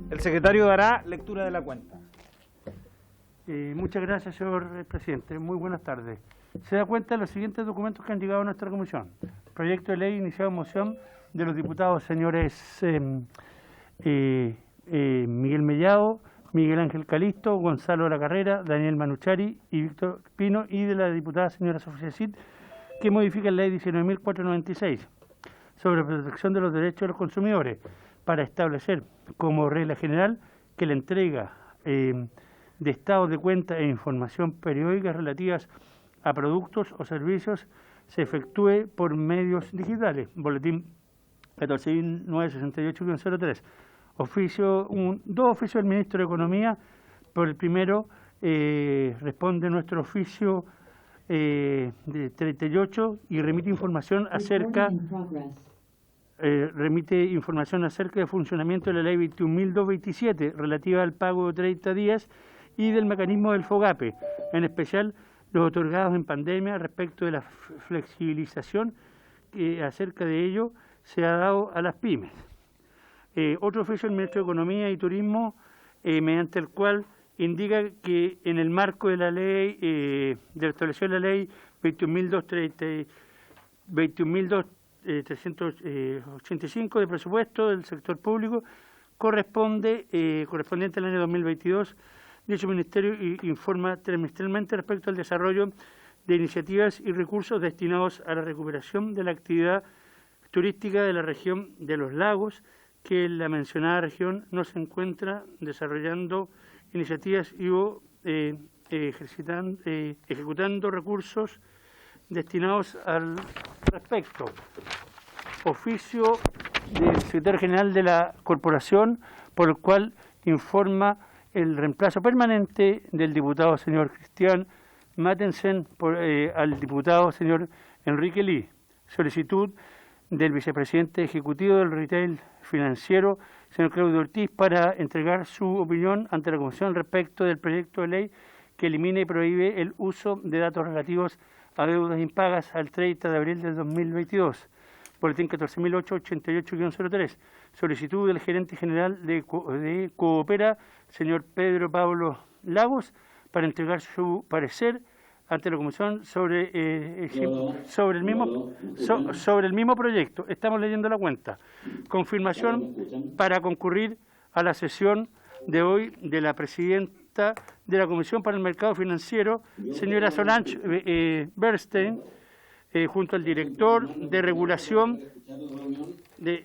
El secretario dará lectura de la cuenta. Muchas gracias, señor presidente. Muy buenas tardes. Se da cuenta de los siguientes documentos que han llegado a nuestra comisión. Proyecto de ley iniciado en moción de los diputados señores Miguel Mellado, Miguel Ángel Calisto, Gonzalo de la Carrera, Daniel Manuchari y Víctor Pino, y de la diputada señora Sofía Cid, que modifica la ley 19.496 sobre protección de los derechos de los consumidores, para establecer como regla general que la entrega de estados de cuenta e información periódicas relativas a productos o servicios se efectúe por medios digitales. Boletín 14.968-03. Dos oficios del Ministro de Economía. Por el primero responde nuestro oficio de 38 y remite información acerca del funcionamiento de la ley 21.227 relativa al pago de 30 días y del mecanismo del FOGAPE, en especial los otorgados en pandemia respecto de la flexibilización que acerca de ello se ha dado a las pymes. Otro oficio del Ministro de Economía y Turismo, mediante el cual indica que en el marco de la ley, de la establección de la ley 21.385 de presupuesto del sector público correspondiente al año 2022, dicho ministerio informa trimestralmente respecto al desarrollo de iniciativas y recursos destinados a la recuperación de la actividad turística de la región de los lagos, que en la mencionada región no se encuentra desarrollando iniciativas y ejecutando recursos destinados al respecto. Oficio del secretario general de la corporación, por el cual informa el reemplazo permanente del diputado señor Cristian Mattensen al diputado señor Enrique Lee. Solicitud del vicepresidente ejecutivo del retail financiero, señor Claudio Ortiz, para entregar su opinión ante la Comisión respecto del proyecto de ley que elimina y prohíbe el uso de datos relativos a deudas impagas al 30 de abril del 2022. Boletín 14.888-03. Solicitud del gerente general de Coopera, señor Pedro Pablo Lagos, para entregar su parecer ante la Comisión sobre el mismo proyecto. Estamos leyendo la cuenta. Confirmación para concurrir a la sesión de hoy de la presidenta de la Comisión para el Mercado Financiero, señora Solange Bernstein, junto al director de regulación de...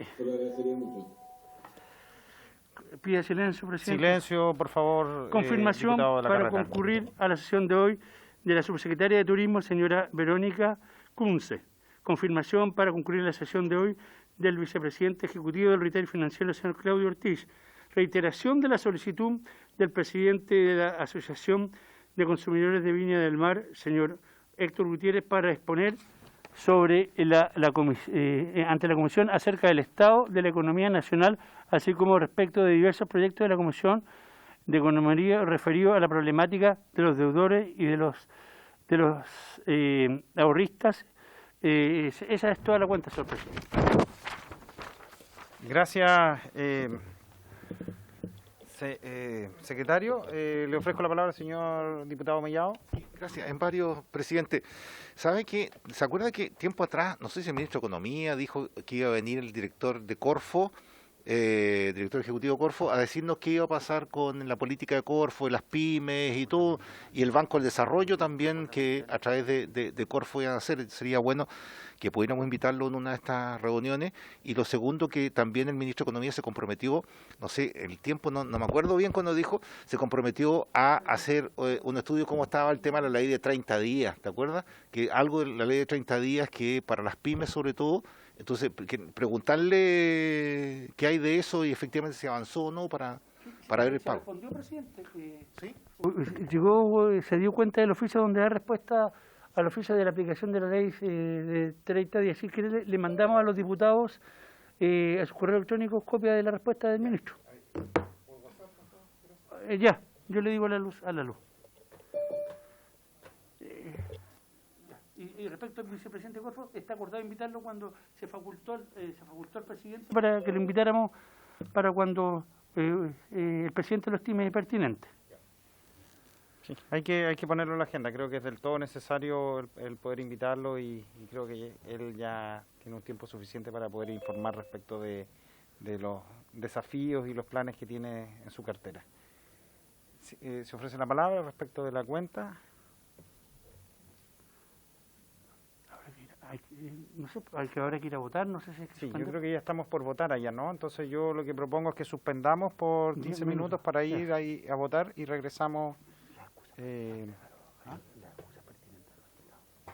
Pide silencio, presidente. Silencio, por favor. Confirmación para concurrir a la sesión de hoy de la subsecretaria de Turismo, señora Verónica Kunze. Confirmación para concurrir a la sesión de hoy del vicepresidente ejecutivo del retail financiero, señor Claudio Ortiz. Reiteración de la solicitud del presidente de la Asociación de Consumidores de Viña del Mar, señor Héctor Gutiérrez, para exponer sobre ante la Comisión acerca del estado de la economía nacional, así como respecto de diversos proyectos de la Comisión de Economía referidos a la problemática de los deudores y de los ahorristas. Esa es toda la cuenta, señor presidente. Gracias, secretario. Le ofrezco la palabra al señor diputado Mellado. Gracias. En varios, presidente. ¿Sabe qué? ¿Se acuerda que tiempo atrás, no sé si el ministro de Economía dijo que iba a venir el director de Corfo, director ejecutivo de Corfo, a decirnos qué iba a pasar con la política de Corfo, y las pymes y todo, y el Banco del Desarrollo también, que a través de Corfo iban a hacer? Sería bueno que pudiéramos invitarlo en una de estas reuniones. Y lo segundo, que también el ministro de Economía se comprometió, no sé, el tiempo no me acuerdo bien cuando dijo, se comprometió a hacer un estudio cómo estaba el tema de la ley de 30 días, ¿te acuerdas? Que algo de la ley de 30 días que para las pymes sobre todo. Entonces, preguntarle qué hay de eso y efectivamente si avanzó o no para ver el pago. ¿Respondió, presidente? ¿Sí? Se dio cuenta del oficio donde da respuesta al oficio de la aplicación de la ley de 30 días. Así que le mandamos a los diputados a su correo electrónico copia de la respuesta del ministro. Ya Yo le digo a la luz, a la luz. Y respecto al vicepresidente Corfo, está acordado invitarlo cuando se facultó al presidente para que lo invitáramos para cuando el presidente lo estime pertinente. Sí, hay que ponerlo en la agenda. Creo que es del todo necesario el poder invitarlo y creo que él ya tiene un tiempo suficiente para poder informar respecto de los desafíos y los planes que tiene en su cartera. Se ofrece la palabra respecto de la cuenta. No sé, hay que ahora que ir a votar, no sé si... Sí, yo creo que ya estamos por votar allá, ¿no? Entonces yo lo que propongo es que suspendamos por 15 minutos para ir ahí a votar y regresamos.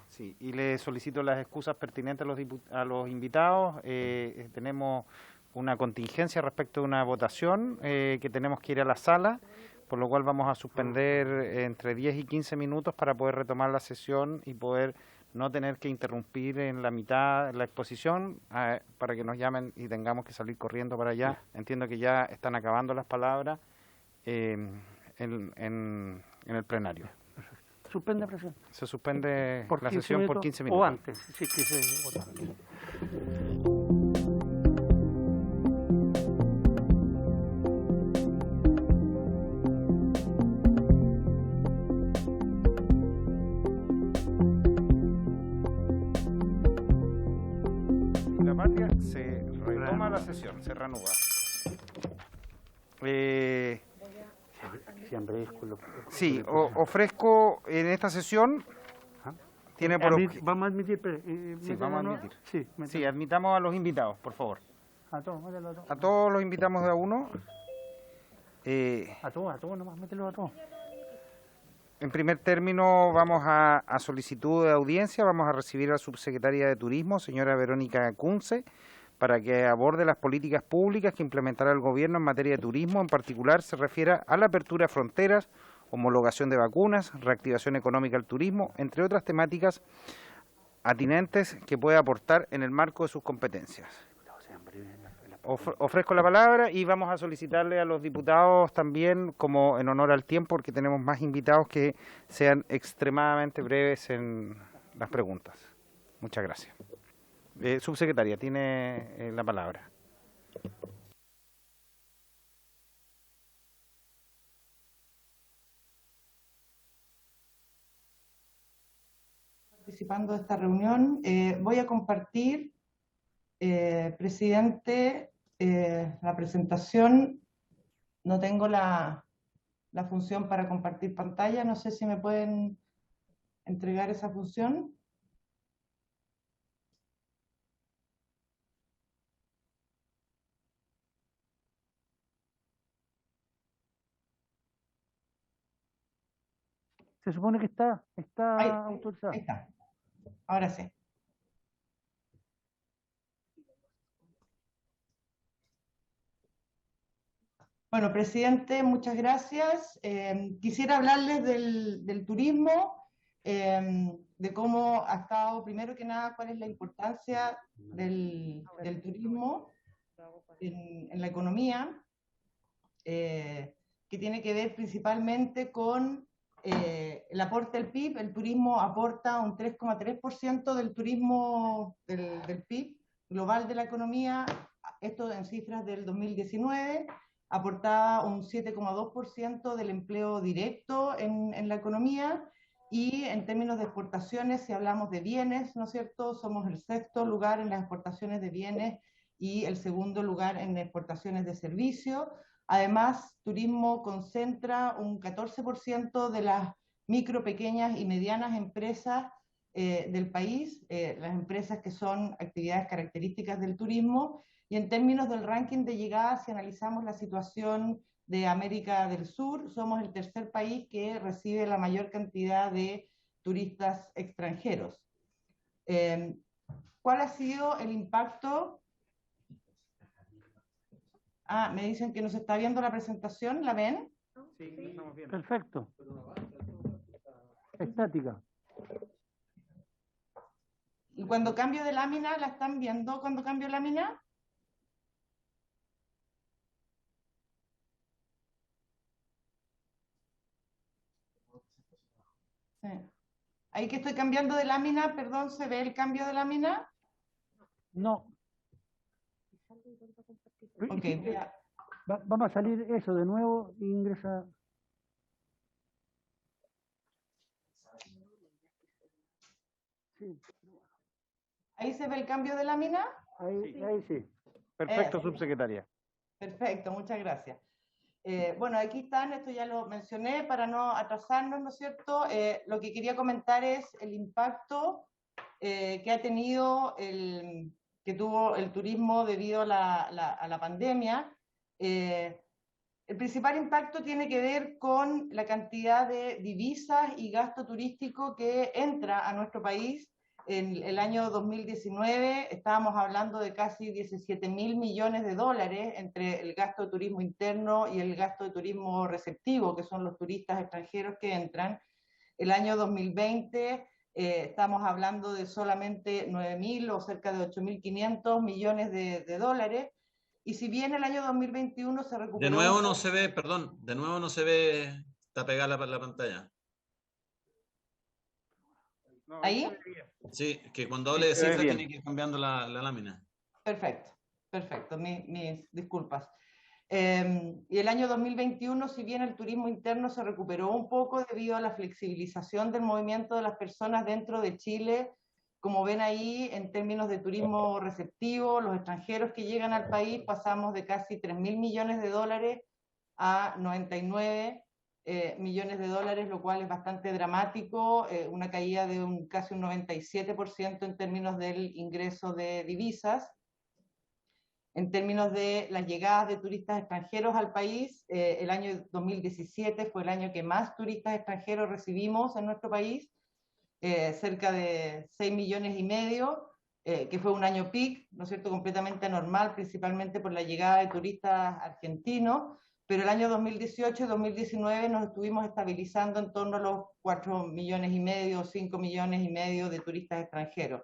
Sí, y le solicito las excusas pertinentes a los invitados. Tenemos una contingencia respecto de una votación que tenemos que ir a la sala, por lo cual vamos a suspender entre 10 y 15 minutos para poder retomar la sesión y poder no tener que interrumpir en la mitad la exposición para que nos llamen y tengamos que salir corriendo para allá. Entiendo que ya están acabando las palabras en el plenario. Suspende, presidente. Se suspende Por la 15 sesión por minutos 15 minutos. O antes, si es que se vota. La patria se retoma la sesión, se reanuda. Siempre es con lo... Sí, ofrezco en esta sesión, tiene por Vamos a admitir... sí, vamos a admitir. Sí, Sí, admitamos a los invitados, por favor. a todos, mételo a todos. A todos los invitamos de a uno. A todos, nomás mételo a todos. En primer término, vamos a solicitud de audiencia, vamos a recibir a la subsecretaria de Turismo, señora Verónica Kunze, para que aborde las políticas públicas que implementará el gobierno en materia de turismo. En particular, se refiere a la apertura de fronteras, homologación de vacunas, reactivación económica del turismo, entre otras temáticas atinentes que puede aportar en el marco de sus competencias. Ofrezco la palabra y vamos a solicitarle a los diputados también, como en honor al tiempo, porque tenemos más invitados, que sean extremadamente breves en las preguntas. Muchas gracias. Subsecretaria, tiene la palabra. Participando de esta reunión, voy a compartir, presidente, la presentación. No tengo la función para compartir pantalla, no sé si me pueden entregar esa función. Se supone que está Ahí autorizado. está, ahora sí. Bueno, presidente, muchas gracias. Quisiera hablarles del turismo, de cómo ha estado, primero que nada, cuál es la importancia del turismo en la economía, que tiene que ver principalmente con el aporte al PIB. El turismo aporta un 3,3% del turismo del PIB global de la economía, esto en cifras del 2019, aportaba un 7,2% del empleo directo en la economía, y en términos de exportaciones, si hablamos de bienes, ¿no es cierto?, somos el sexto lugar en las exportaciones de bienes y el segundo lugar en exportaciones de servicios. Además, turismo concentra un 14% de las micro, pequeñas y medianas empresas del país, las empresas que son actividades características del turismo. Y en términos del ranking de llegada, si analizamos la situación de América del Sur, somos el tercer país que recibe la mayor cantidad de turistas extranjeros. ¿Cuál ha sido el impacto? Me dicen que no se está viendo la presentación, ¿la ven? Sí, estamos viendo. Perfecto. Estática. Y cuando cambio de lámina, ¿la están viendo cuando cambio lámina? Sí. Ahí que estoy cambiando de lámina, perdón, ¿se ve el cambio de lámina? No. Ok, Sí, voy a- vamos a salir eso de nuevo e ingresa. Sí, ¿Ahí se ve el cambio de lámina? ahí sí. Perfecto, Eso. subsecretaria. Perfecto, muchas gracias. Bueno, aquí están, esto ya lo mencioné para no atrasarnos, ¿no es cierto? Lo que quería comentar es el impacto que ha tenido, que tuvo el turismo debido a la pandemia. El principal impacto tiene que ver con la cantidad de divisas y gasto turístico que entra a nuestro país. En el año 2019 estábamos hablando de casi 17.000 millones de dólares entre el gasto de turismo interno y el gasto de turismo receptivo, que son los turistas extranjeros que entran. El año 2020 estamos hablando de solamente 9.000 o cerca de 8.500 millones de dólares. Y si bien el año 2021 se De recuperó nuevo un no poco, se ve, perdón, de nuevo no se ve, está pegada la pantalla. ahí, Sí, que cuando Sí, hable de se ve cifras bien. tiene que ir cambiando la lámina. perfecto, perfecto, mis disculpas. Y el año 2021, si bien el turismo interno se recuperó un poco debido a la flexibilización del movimiento de las personas dentro de Chile, como ven ahí, en términos de turismo receptivo, los extranjeros que llegan al país pasamos de casi 3.000 millones de dólares a 99 millones de dólares, lo cual es bastante dramático, una caída de casi un 97% en términos del ingreso de divisas. En términos de las llegadas de turistas extranjeros al país, el año 2017 fue el año que más turistas extranjeros recibimos en nuestro país, cerca de 6 millones y medio, que fue un año peak, ¿no es cierto?, completamente anormal, principalmente por la llegada de turistas argentinos, pero el año 2018 y 2019 nos estuvimos estabilizando en torno a los 4 millones y medio, 5 millones y medio de turistas extranjeros.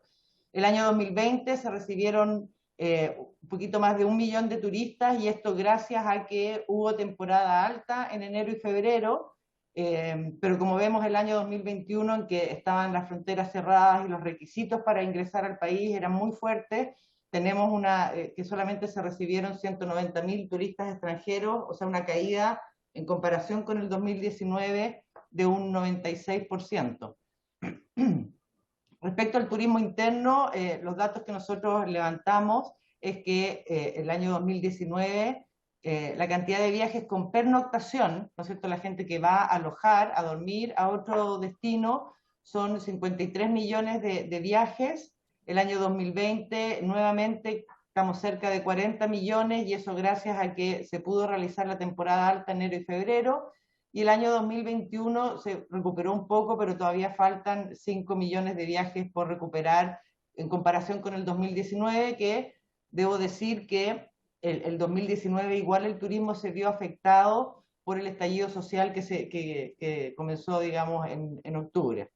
El año 2020 se recibieron un poquito más de 1 millón de turistas y esto gracias a que hubo temporada alta en enero y febrero, pero como vemos el año 2021 en que estaban las fronteras cerradas y los requisitos para ingresar al país eran muy fuertes, tenemos que solamente se recibieron 190.000 turistas extranjeros, o sea, una caída en comparación con el 2019 de un 96%. Respecto al turismo interno, los datos que nosotros levantamos es que el año 2019 la cantidad de viajes con pernoctación, ¿no es cierto?, la gente que va a alojar, a dormir a otro destino, son 53 millones de viajes. El año 2020 nuevamente estamos cerca de 40 millones y eso gracias a que se pudo realizar la temporada alta enero y febrero. Y el año 2021 se recuperó un poco, pero todavía faltan 5 millones de viajes por recuperar en comparación con el 2019, que debo decir que el 2019 igual el turismo se vio afectado por el estallido social que comenzó, digamos, en octubre.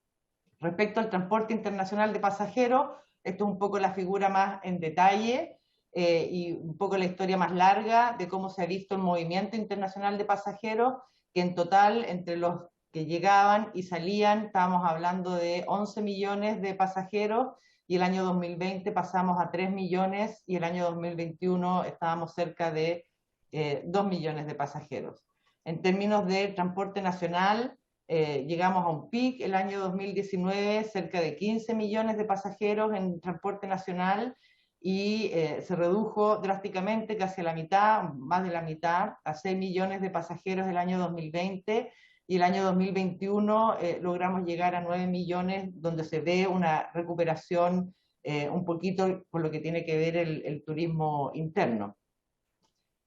Respecto al transporte internacional de pasajeros, esto es un poco la figura más en detalle y un poco la historia más larga de cómo se ha visto el movimiento internacional de pasajeros, que en total, entre los que llegaban y salían, estábamos hablando de 11 millones de pasajeros y el año 2020 pasamos a 3 millones y el año 2021 estábamos cerca de 2 millones de pasajeros. En términos de transporte nacional, llegamos a un pic el año 2019, cerca de 15 millones de pasajeros en transporte nacional y se redujo drásticamente, casi a la mitad, más de la mitad, a 6 millones de pasajeros el año 2020 y el año 2021 logramos llegar a 9 millones, donde se ve una recuperación un poquito por lo que tiene que ver el turismo interno.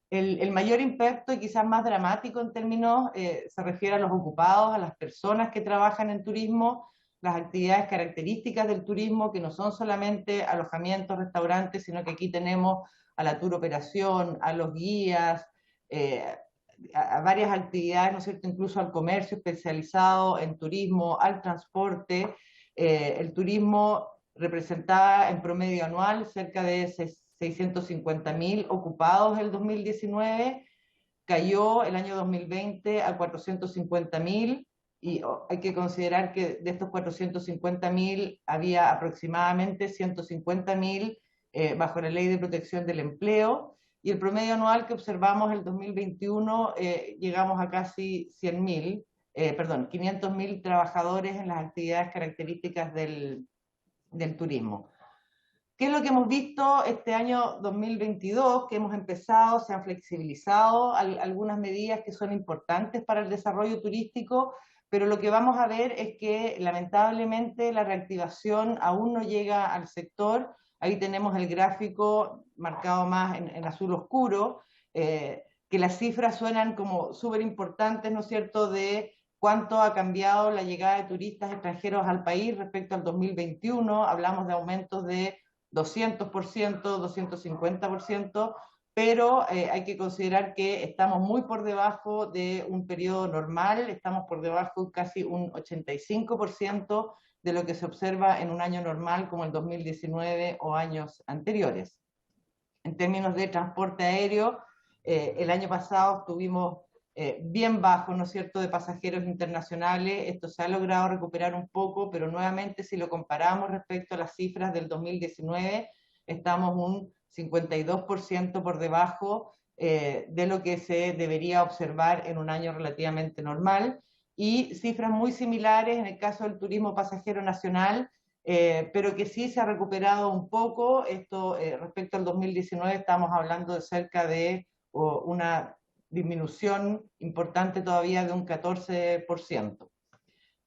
El mayor impacto y quizás más dramático en términos se refiere a los ocupados, a las personas que trabajan en turismo, las actividades características del turismo, que no son solamente alojamientos, restaurantes, sino que aquí tenemos a la tour operación, a los guías, a varias actividades, ¿no es cierto?, incluso al comercio especializado en turismo, al transporte. El turismo representaba en promedio anual cerca de 650.000 ocupados el 2019, cayó el año 2020 a 450.000 y hay que considerar que de estos 450.000 había aproximadamente 150.000 bajo la Ley de Protección del Empleo, y el promedio anual que observamos el 2021 llegamos a casi 500.000 trabajadores en las actividades características del turismo. ¿Qué es lo que hemos visto este año 2022? Que hemos empezado, se han flexibilizado algunas medidas que son importantes para el desarrollo turístico, pero lo que vamos a ver es que lamentablemente la reactivación aún no llega al sector. Ahí tenemos el gráfico marcado más en azul oscuro, que las cifras suenan como súper importantes, ¿no es cierto?, de cuánto ha cambiado la llegada de turistas extranjeros al país respecto al 2021. Hablamos de aumentos de 200%, 250%, pero hay que considerar que estamos muy por debajo de un periodo normal, estamos por debajo casi un 85% de lo que se observa en un año normal como el 2019 o años anteriores. En términos de transporte aéreo, el año pasado tuvimos bien bajo, ¿no es cierto?, de pasajeros internacionales. Esto se ha logrado recuperar un poco, pero nuevamente si lo comparamos respecto a las cifras del 2019, estamos un 52% por debajo de lo que se debería observar en un año relativamente normal, y cifras muy similares en el caso del turismo pasajero nacional, pero que sí se ha recuperado un poco. Esto respecto al 2019 estamos hablando de cerca de una disminución importante todavía de un 14%.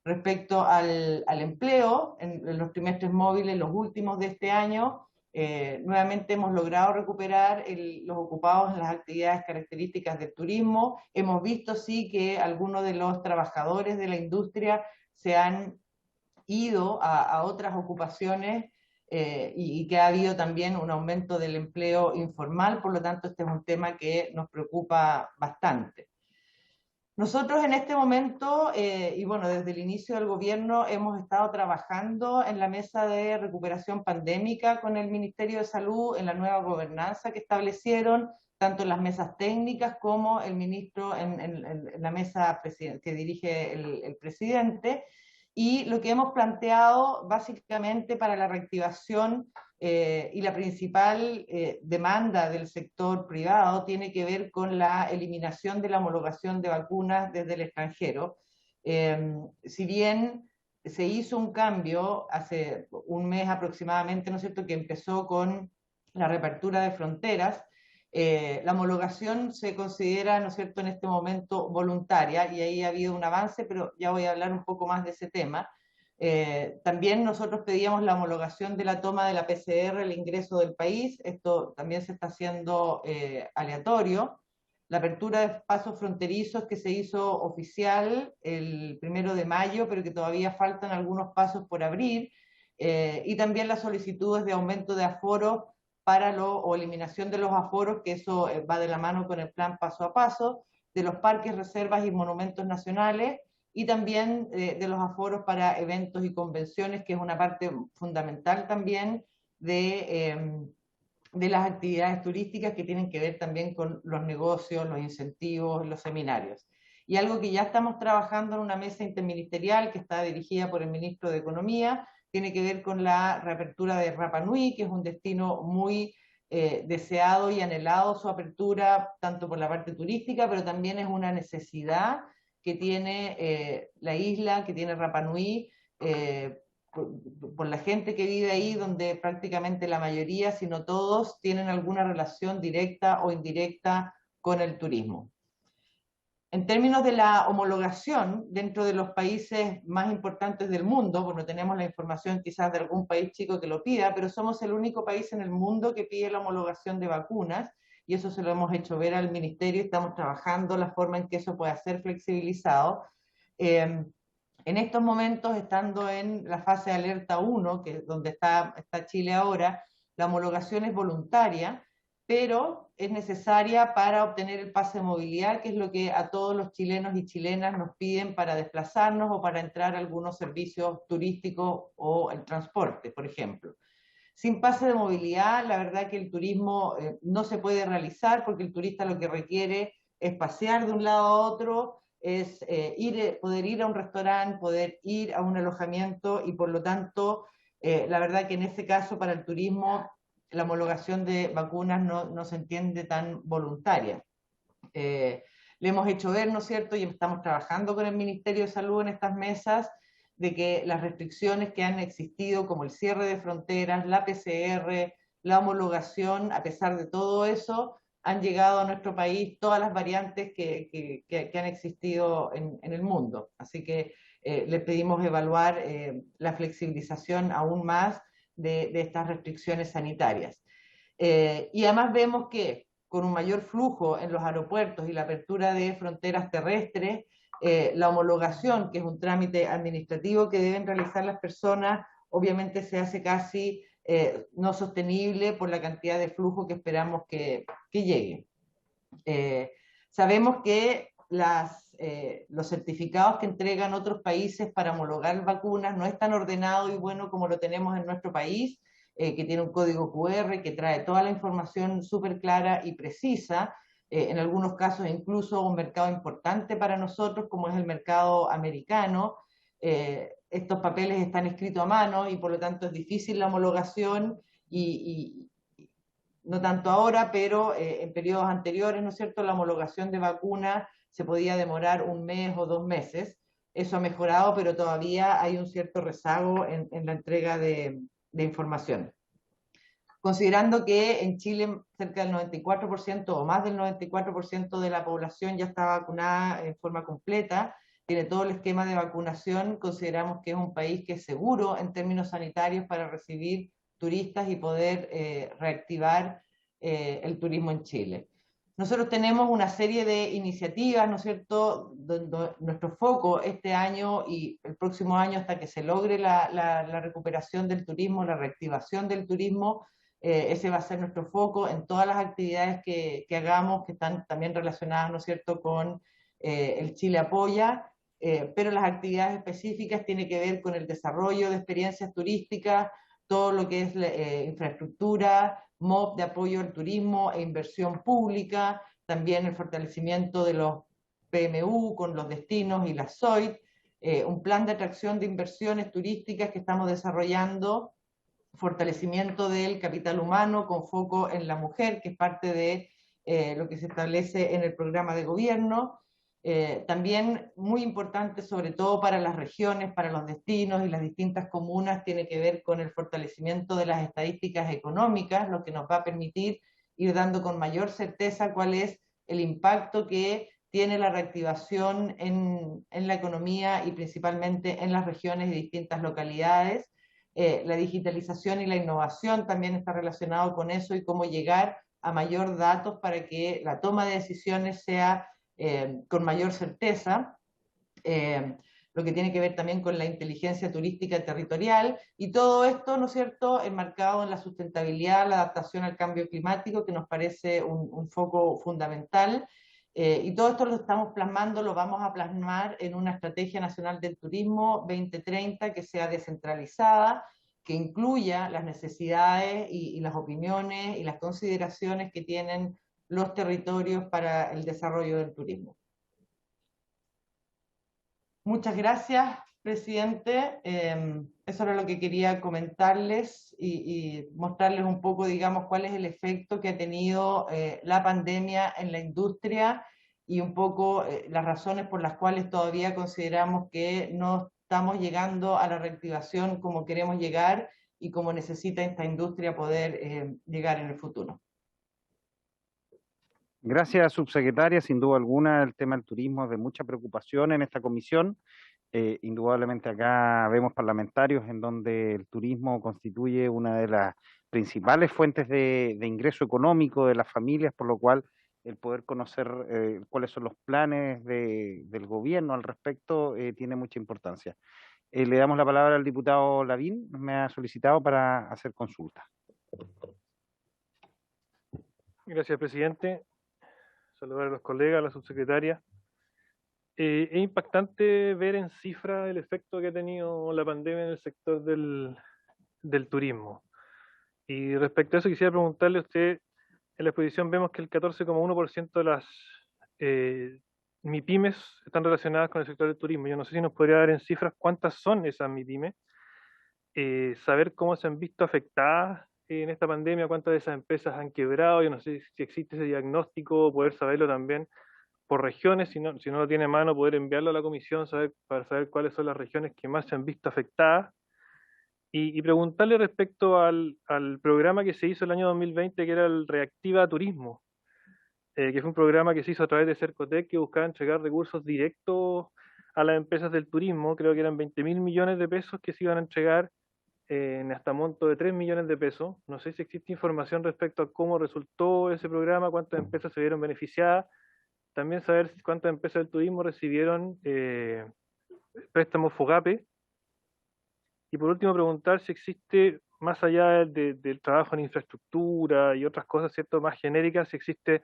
Respecto al empleo, en los trimestres móviles, los últimos de este año, nuevamente hemos logrado recuperar los ocupados en las actividades características del turismo. Hemos visto sí que algunos de los trabajadores de la industria se han ido a otras ocupaciones, y que ha habido también un aumento del empleo informal. Por lo tanto, este es un tema que nos preocupa bastante. Nosotros en este momento, y bueno, desde el inicio del gobierno hemos estado trabajando en la mesa de recuperación pandémica con el Ministerio de Salud en la nueva gobernanza que establecieron, tanto en las mesas técnicas como el ministro en la mesa que dirige el presidente. Y lo que hemos planteado básicamente para la reactivación y la principal demanda del sector privado tiene que ver con la eliminación de la homologación de vacunas desde el extranjero. Si bien se hizo un cambio hace un mes aproximadamente, ¿no es cierto?, que empezó con la reapertura de fronteras, la homologación se considera, ¿no es cierto?, en este momento voluntaria, y ahí ha habido un avance, pero ya voy a hablar un poco más de ese tema. También nosotros pedíamos la homologación de la toma de la PCR, el ingreso del país. Esto también se está haciendo aleatorio. La apertura de pasos fronterizos que se hizo oficial el 1 de mayo, pero que todavía faltan algunos pasos por abrir, y también las solicitudes de aumento de aforo o eliminación de los aforos, que eso va de la mano con el plan paso a paso, de los parques, reservas y monumentos nacionales, y también de los aforos para eventos y convenciones, que es una parte fundamental también de las actividades turísticas, que tienen que ver también con los negocios, los incentivos, los seminarios. Y algo que ya estamos trabajando en una mesa interministerial que está dirigida por el ministro de Economía, tiene que ver con la reapertura de Rapa Nui, que es un destino muy deseado y anhelado su apertura, tanto por la parte turística, pero también es una necesidad que tiene la isla, que tiene Rapa Nui, por la gente que vive ahí, donde prácticamente la mayoría, si no todos, tienen alguna relación directa o indirecta con el turismo. En términos de la homologación, dentro de los países más importantes del mundo, pues no tenemos la información quizás de algún país chico que lo pida, pero somos el único país en el mundo que pide la homologación de vacunas, y eso se lo hemos hecho ver al ministerio, y estamos trabajando la forma en que eso pueda ser flexibilizado. En estos momentos, estando en la fase de alerta 1, que es donde está Chile ahora, la homologación es voluntaria, pero es necesaria para obtener el pase de movilidad, que es lo que a todos los chilenos y chilenas nos piden para desplazarnos o para entrar a algunos servicios turísticos o el transporte, por ejemplo. Sin pase de movilidad, la verdad que el turismo no se puede realizar, porque el turista lo que requiere es pasear de un lado a otro, es poder ir a un restaurante, poder ir a un alojamiento y por lo tanto, la verdad que en ese caso para el turismo la homologación de vacunas no se entiende tan voluntaria. Le hemos hecho ver, ¿no es cierto?, y estamos trabajando con el Ministerio de Salud en estas mesas, de que las restricciones que han existido, como el cierre de fronteras, la PCR, la homologación, a pesar de todo eso, han llegado a nuestro país todas las variantes que han existido en el mundo. Así que le pedimos evaluar la flexibilización aún más de estas restricciones sanitarias. Y además vemos que con un mayor flujo en los aeropuertos y la apertura de fronteras terrestres, la homologación, que es un trámite administrativo que deben realizar las personas, obviamente se hace casi no sostenible por la cantidad de flujo que esperamos que llegue. Sabemos que los certificados que entregan otros países para homologar vacunas no es tan ordenado y bueno como lo tenemos en nuestro país, que tiene un código QR que trae toda la información súper clara y precisa, en algunos casos incluso un mercado importante para nosotros como es el mercado americano. Estos papeles están escritos a mano y por lo tanto es difícil la homologación y no tanto ahora, pero en periodos anteriores, ¿no es cierto?, la homologación de vacunas se podía demorar un mes o 2 meses. Eso ha mejorado, pero todavía hay un cierto rezago en la entrega de información. Considerando que en Chile cerca del 94% o más del 94% de la población ya está vacunada en forma completa, tiene todo el esquema de vacunación, consideramos que es un país que es seguro en términos sanitarios para recibir turistas y poder reactivar el turismo en Chile. Nosotros tenemos una serie de iniciativas, ¿no es cierto?, donde nuestro foco este año y el próximo año hasta que se logre la recuperación del turismo, la reactivación del turismo, ese va a ser nuestro foco en todas las actividades que hagamos, que están también relacionadas, ¿no es cierto?, con el Chile Apoya, pero las actividades específicas tienen que ver con el desarrollo de experiencias turísticas, todo lo que es infraestructura, MOP de apoyo al turismo e inversión pública, también el fortalecimiento de los PMU con los destinos y las SOIT, un plan de atracción de inversiones turísticas que estamos desarrollando, fortalecimiento del capital humano con foco en la mujer, que es parte de lo que se establece en el programa de gobierno. También muy importante, sobre todo para las regiones, para los destinos y las distintas comunas, tiene que ver con el fortalecimiento de las estadísticas económicas, lo que nos va a permitir ir dando con mayor certeza cuál es el impacto que tiene la reactivación en la economía y principalmente en las regiones y distintas localidades. La digitalización y la innovación también está relacionado con eso y cómo llegar a mayor datos para que la toma de decisiones sea con mayor certeza, lo que tiene que ver también con la inteligencia turística territorial y todo esto, ¿no es cierto?, enmarcado en la sustentabilidad, la adaptación al cambio climático, que nos parece un foco fundamental. Y todo esto lo estamos plasmando, lo vamos a plasmar en una Estrategia Nacional del Turismo 2030 que sea descentralizada, que incluya las necesidades y las opiniones y las consideraciones que tienen los territorios para el desarrollo del turismo. Muchas gracias, presidente. Eso era lo que quería comentarles y mostrarles un poco, digamos, cuál es el efecto que ha tenido la pandemia en la industria y un poco las razones por las cuales todavía consideramos que no estamos llegando a la reactivación como queremos llegar y como necesita esta industria poder llegar en el futuro. Gracias, subsecretaria. Sin duda alguna, el tema del turismo es de mucha preocupación en esta comisión. Indudablemente acá vemos parlamentarios en donde el turismo constituye una de las principales fuentes de ingreso económico de las familias, por lo cual el poder conocer cuáles son los planes del gobierno al respecto tiene mucha importancia. Le damos la palabra al diputado Lavín, me ha solicitado para hacer consulta. Gracias, presidente. Saludar a los colegas, a la subsecretaria. Es impactante ver en cifra el efecto que ha tenido la pandemia en el sector del turismo. Y respecto a eso quisiera preguntarle a usted, en la exposición vemos que el 14,1% de las MIPYMES están relacionadas con el sector del turismo. Yo no sé si nos podría dar en cifras cuántas son esas MIPYMES, saber cómo se han visto afectadas en esta pandemia, cuántas de esas empresas han quebrado. Yo no sé si existe ese diagnóstico, poder saberlo también por regiones, si no lo tiene a mano, poder enviarlo a la comisión para saber cuáles son las regiones que más se han visto afectadas. Y preguntarle respecto al programa que se hizo el año 2020, que era el Reactiva Turismo, que fue un programa que se hizo a través de Cercotec, que buscaba entregar recursos directos a las empresas del turismo. Creo que eran 20.000 millones de pesos que se iban a entregar en hasta monto de 3 millones de pesos. No sé si existe información respecto a cómo resultó ese programa, cuántas empresas se vieron beneficiadas. También saber cuántas empresas del turismo recibieron préstamos FOGAPE. Y por último, preguntar si existe, más allá del trabajo en infraestructura y otras cosas, ¿cierto?, más genéricas, si existe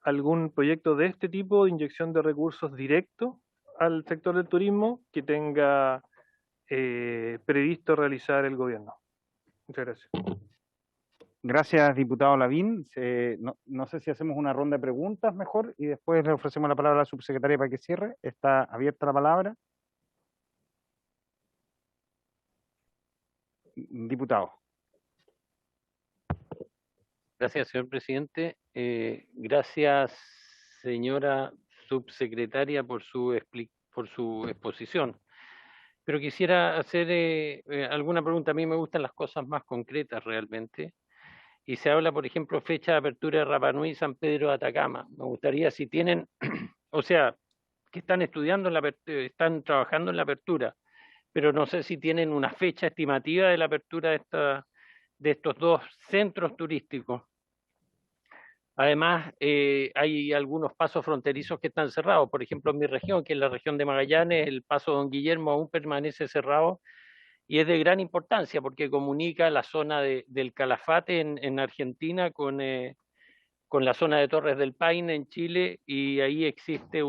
algún proyecto de este tipo de inyección de recursos directo al sector del turismo que tenga previsto realizar el gobierno. Muchas gracias. Gracias, diputado Lavín. No sé si hacemos una ronda de preguntas mejor y después le ofrecemos la palabra a la subsecretaria para que cierre. Está abierta la palabra. Diputado. Gracias, señor presidente. Gracias, señora subsecretaria, por su exposición. Pero quisiera hacer alguna pregunta. A mí me gustan las cosas más concretas realmente. Y se habla, por ejemplo, fecha de apertura de Rapa Nui y San Pedro de Atacama. Me gustaría si tienen, o sea, que están estudiando, están trabajando en la apertura, pero no sé si tienen una fecha estimativa de la apertura de estos dos centros turísticos. Además, hay algunos pasos fronterizos que están cerrados. Por ejemplo, en mi región, que es la región de Magallanes, el paso Don Guillermo aún permanece cerrado y es de gran importancia porque comunica la zona del Calafate en Argentina con la zona de Torres del Paine en Chile, y ahí existe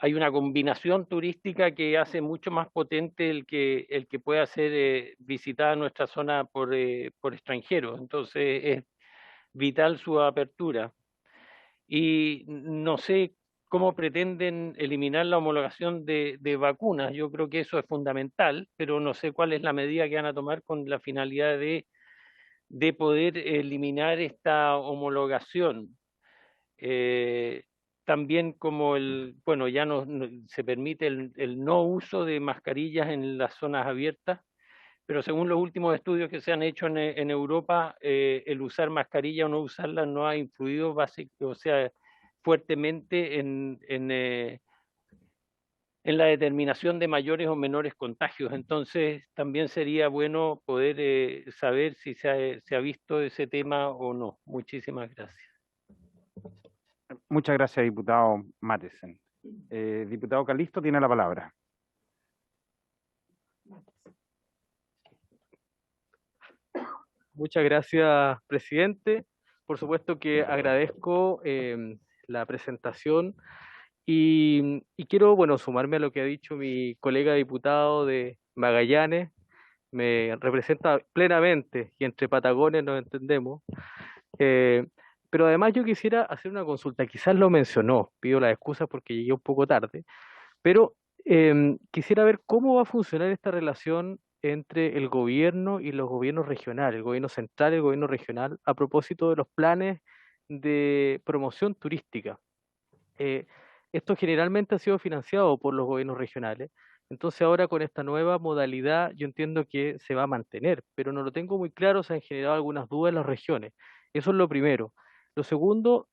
hay una combinación turística que hace mucho más potente el que pueda ser visitada nuestra zona por extranjeros. Entonces es vital su apertura. Y no sé cómo pretenden eliminar la homologación de vacunas. Yo creo que eso es fundamental, pero no sé cuál es la medida que van a tomar con la finalidad de poder eliminar esta homologación. También como bueno, ya no se permite el no uso de mascarillas en las zonas abiertas, pero según los últimos estudios que se han hecho en Europa, el usar mascarilla o no usarla no ha influido fuertemente en la determinación de mayores o menores contagios. Entonces, también sería bueno poder saber si se ha visto ese tema o no. Muchísimas gracias. Muchas gracias, diputado Matesen. Diputado Calisto tiene la palabra. Muchas gracias, presidente. Por supuesto que agradezco la presentación y quiero, bueno, sumarme a lo que ha dicho mi colega diputado de Magallanes. Me representa plenamente y entre Patagones nos entendemos. Pero además yo quisiera hacer una consulta. Quizás lo mencionó, pido las excusas porque llegué un poco tarde, pero quisiera ver cómo va a funcionar esta relación entre el gobierno y los gobiernos regionales, el gobierno central y el gobierno regional, a propósito de los planes de promoción turística. Esto generalmente ha sido financiado por los gobiernos regionales, entonces ahora con esta nueva modalidad yo entiendo que se va a mantener, pero no lo tengo muy claro, se han generado algunas dudas en las regiones. Eso es lo primero. Lo segundo,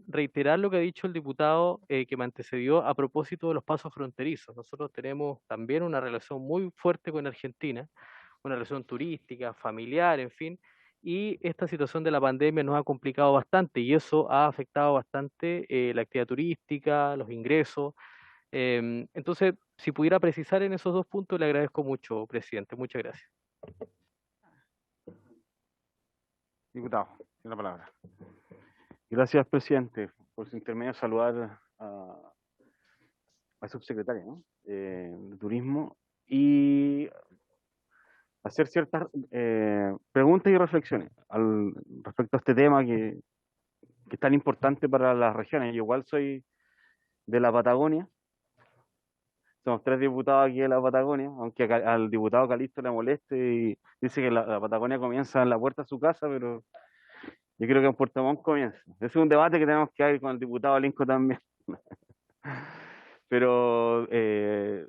reiterar lo que ha dicho el diputado que me antecedió a propósito de los pasos fronterizos. Nosotros tenemos también una relación muy fuerte con Argentina, una relación turística, familiar, en fin, y esta situación de la pandemia nos ha complicado bastante y eso ha afectado bastante la actividad turística, los ingresos. Entonces, si pudiera precisar en esos dos puntos, le agradezco mucho, presidente. Muchas gracias. Diputado, tiene la palabra. Gracias, presidente. Por su intermedio, saludar a la subsecretaria, ¿no? De Turismo y hacer ciertas preguntas y reflexiones respecto a este tema que que es tan importante para las regiones. Yo igual soy de la Patagonia, somos 3 diputados aquí de la Patagonia, aunque al diputado Calisto le moleste y dice que la Patagonia comienza en la puerta de su casa, pero yo creo que en Puerto Montt comienza. Ese es un debate que tenemos que dar con el diputado Linco también. Pero,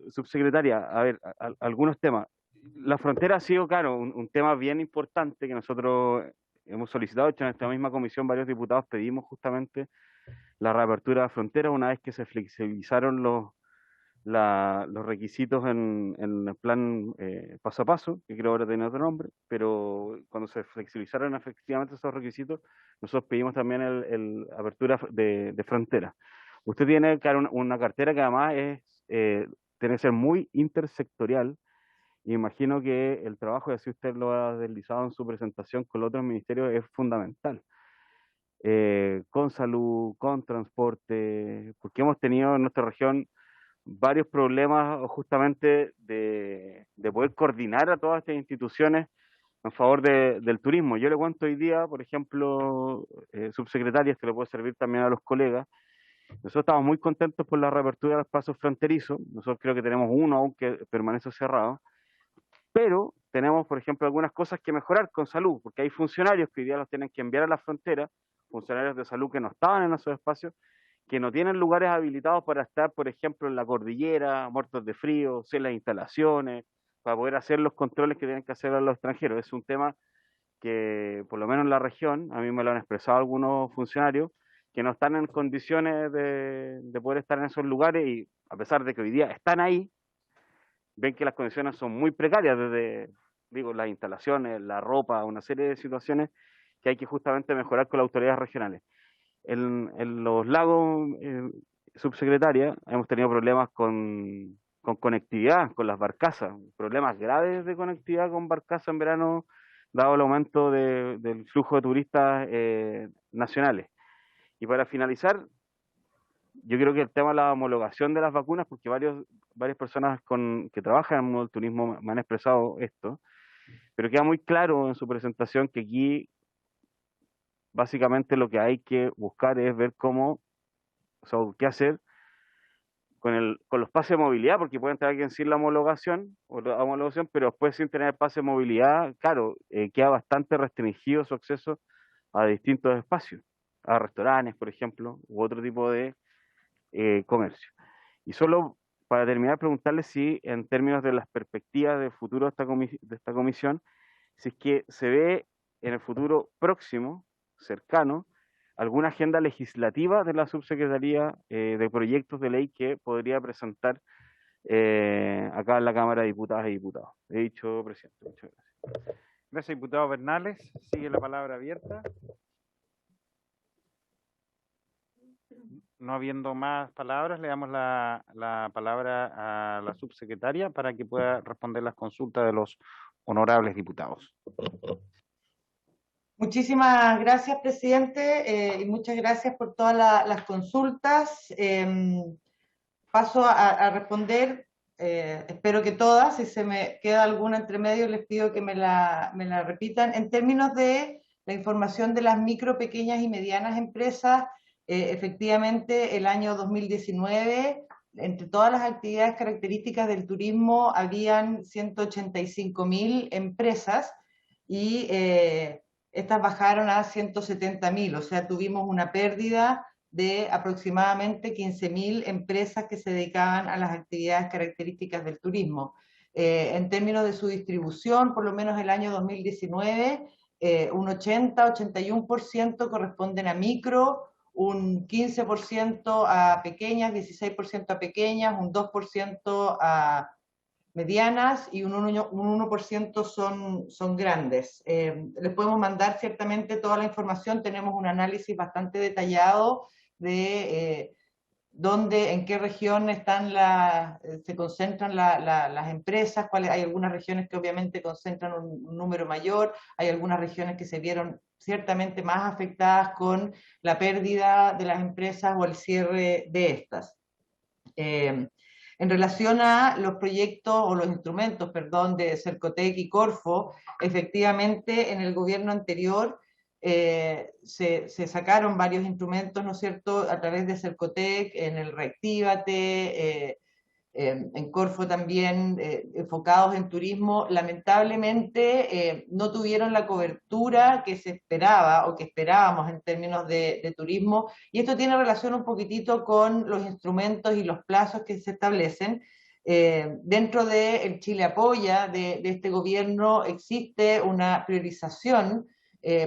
subsecretaria, a ver, algunos temas. La frontera ha sido, claro, un tema bien importante que nosotros hemos solicitado. De hecho, en esta misma comisión varios diputados pedimos justamente la reapertura de fronteras una vez que se flexibilizaron los requisitos en el plan paso a paso, que creo ahora tiene otro nombre, pero cuando se flexibilizaron efectivamente esos requisitos, nosotros pedimos también apertura de fronteras. Usted tiene, claro, una cartera que además tiene que ser muy intersectorial, y imagino que el trabajo, y así usted lo ha deslizado en su presentación con los otros ministerios, es fundamental. Con salud, con transporte, porque hemos tenido en nuestra región varios problemas justamente de poder coordinar a todas estas instituciones en favor del turismo. Yo le cuento hoy día, por ejemplo, subsecretaria, esto le puede servir también a los colegas. Nosotros estamos muy contentos por la reapertura de los pasos fronterizos. Nosotros creo que tenemos uno aún que permanece cerrado, pero tenemos, por ejemplo, algunas cosas que mejorar con salud, porque hay funcionarios que hoy día los tienen que enviar a la frontera, funcionarios de salud que no estaban en esos espacios, que no tienen lugares habilitados para estar, por ejemplo, en la cordillera, muertos de frío, sin las instalaciones, para poder hacer los controles que tienen que hacer a los extranjeros. Es un tema que, por lo menos en la región, a mí me lo han expresado algunos funcionarios, que no están en condiciones de poder estar en esos lugares, y a pesar de que hoy día están ahí, ven que las condiciones son muy precarias, desde, digo, las instalaciones, la ropa, una serie de situaciones que hay que justamente mejorar con las autoridades regionales. En los lagos, subsecretaria, hemos tenido problemas con conectividad, con las barcazas, problemas graves de conectividad con barcazas en verano, dado el aumento del flujo de turistas nacionales. Y para finalizar, yo creo que el tema de la homologación de las vacunas, porque varias personas que trabajan en el mundo del turismo me han expresado esto, pero queda muy claro en su presentación que aquí básicamente lo que hay que buscar es ver qué hacer con los pases de movilidad, porque puede entrar alguien sin la homologación, pero después sin tener pase de movilidad, claro, queda bastante restringido su acceso a distintos espacios, a restaurantes, por ejemplo, u otro tipo de comercio. Y solo para terminar, preguntarle si en términos de las perspectivas de futuro de esta comisión, si es que se ve en el futuro próximo, cercano, alguna agenda legislativa de la subsecretaría de proyectos de ley que podría presentar acá en la Cámara de Diputadas y Diputados. He dicho, presidente. Muchas gracias. Gracias, diputado Bernales. Sigue la palabra abierta. No habiendo más palabras, le damos la palabra a la subsecretaria para que pueda responder las consultas de los honorables diputados. Muchísimas gracias, presidente, y muchas gracias por todas las consultas. Paso a responder, espero que todas. Si se me queda alguna entre medio, les pido que me la repitan. En términos de la información de las micro, pequeñas y medianas empresas, efectivamente, el año 2019, entre todas las actividades características del turismo, habían 185.000 empresas y estas bajaron a 170.000, o sea, tuvimos una pérdida de aproximadamente 15.000 empresas que se dedicaban a las actividades características del turismo. En términos de su distribución, por lo menos el año 2019, un 80-81% corresponden a micro, un 15% a pequeñas, 16% a pequeñas, un 2% a medianas y un 1% son grandes. Les podemos mandar ciertamente toda la información, tenemos un análisis bastante detallado de en qué región se concentran las empresas, hay algunas regiones que obviamente concentran un número mayor, hay algunas regiones que se vieron ciertamente más afectadas con la pérdida de las empresas o el cierre de estas. En relación a los proyectos o los instrumentos, perdón, de Cercotec y Corfo, efectivamente en el gobierno anterior se sacaron varios instrumentos, ¿no es cierto?, a través de Cercotec, en el Reactívate, en Corfo también, enfocados en turismo. Lamentablemente no tuvieron la cobertura que se esperaba o que esperábamos en términos de turismo, y esto tiene relación un poquitito con los instrumentos y los plazos que se establecen. Dentro de el Chile Apoya de este gobierno existe una priorización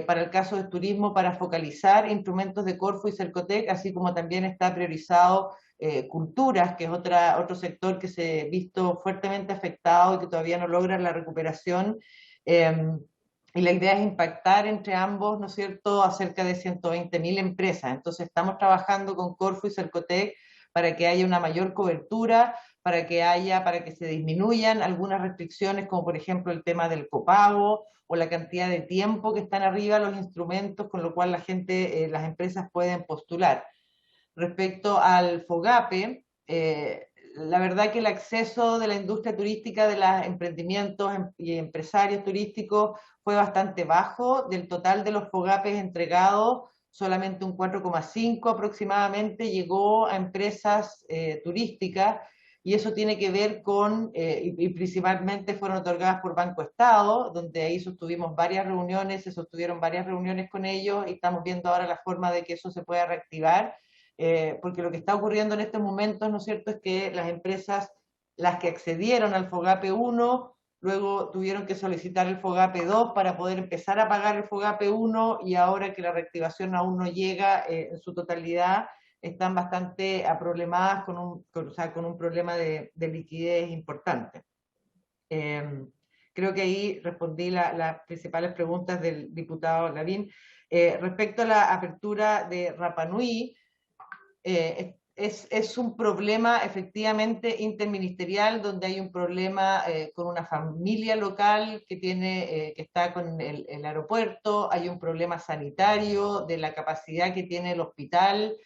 para el caso del turismo para focalizar instrumentos de Corfo y Cercotec, así como también está priorizado culturas, que es otro sector que se ha visto fuertemente afectado y que todavía no logra la recuperación. Y la idea es impactar entre ambos, ¿no es cierto?, a cerca de 120.000 empresas. Entonces estamos trabajando con Corfo y Cercotec para que haya una mayor cobertura, para que se disminuyan algunas restricciones, como por ejemplo el tema del copago o la cantidad de tiempo que están arriba los instrumentos, con lo cual las empresas pueden postular. Respecto al FOGAPE, la verdad que el acceso de la industria turística, de los emprendimientos y empresarios turísticos fue bastante bajo. Del total de los FOGAPes entregados, solamente un 4,5 aproximadamente llegó a empresas turísticas, y eso tiene que ver con, y principalmente fueron otorgadas por Banco Estado, donde ahí se sostuvieron varias reuniones con ellos, y estamos viendo ahora la forma de que eso se pueda reactivar. Porque lo que está ocurriendo en estos momentos, ¿no es cierto?, es que las empresas, las que accedieron al FOGAPE 1, luego tuvieron que solicitar el FOGAPE 2 para poder empezar a pagar el FOGAPE 1, y ahora que la reactivación aún no llega en su totalidad, están bastante aproblemadas con un problema de liquidez importante. Creo que ahí respondí las principales preguntas del diputado Lavín. Respecto a la apertura de Rapa Nui, es un problema efectivamente interministerial, donde hay un problema con una familia local que está con el aeropuerto, hay un problema sanitario de la capacidad que tiene el hospital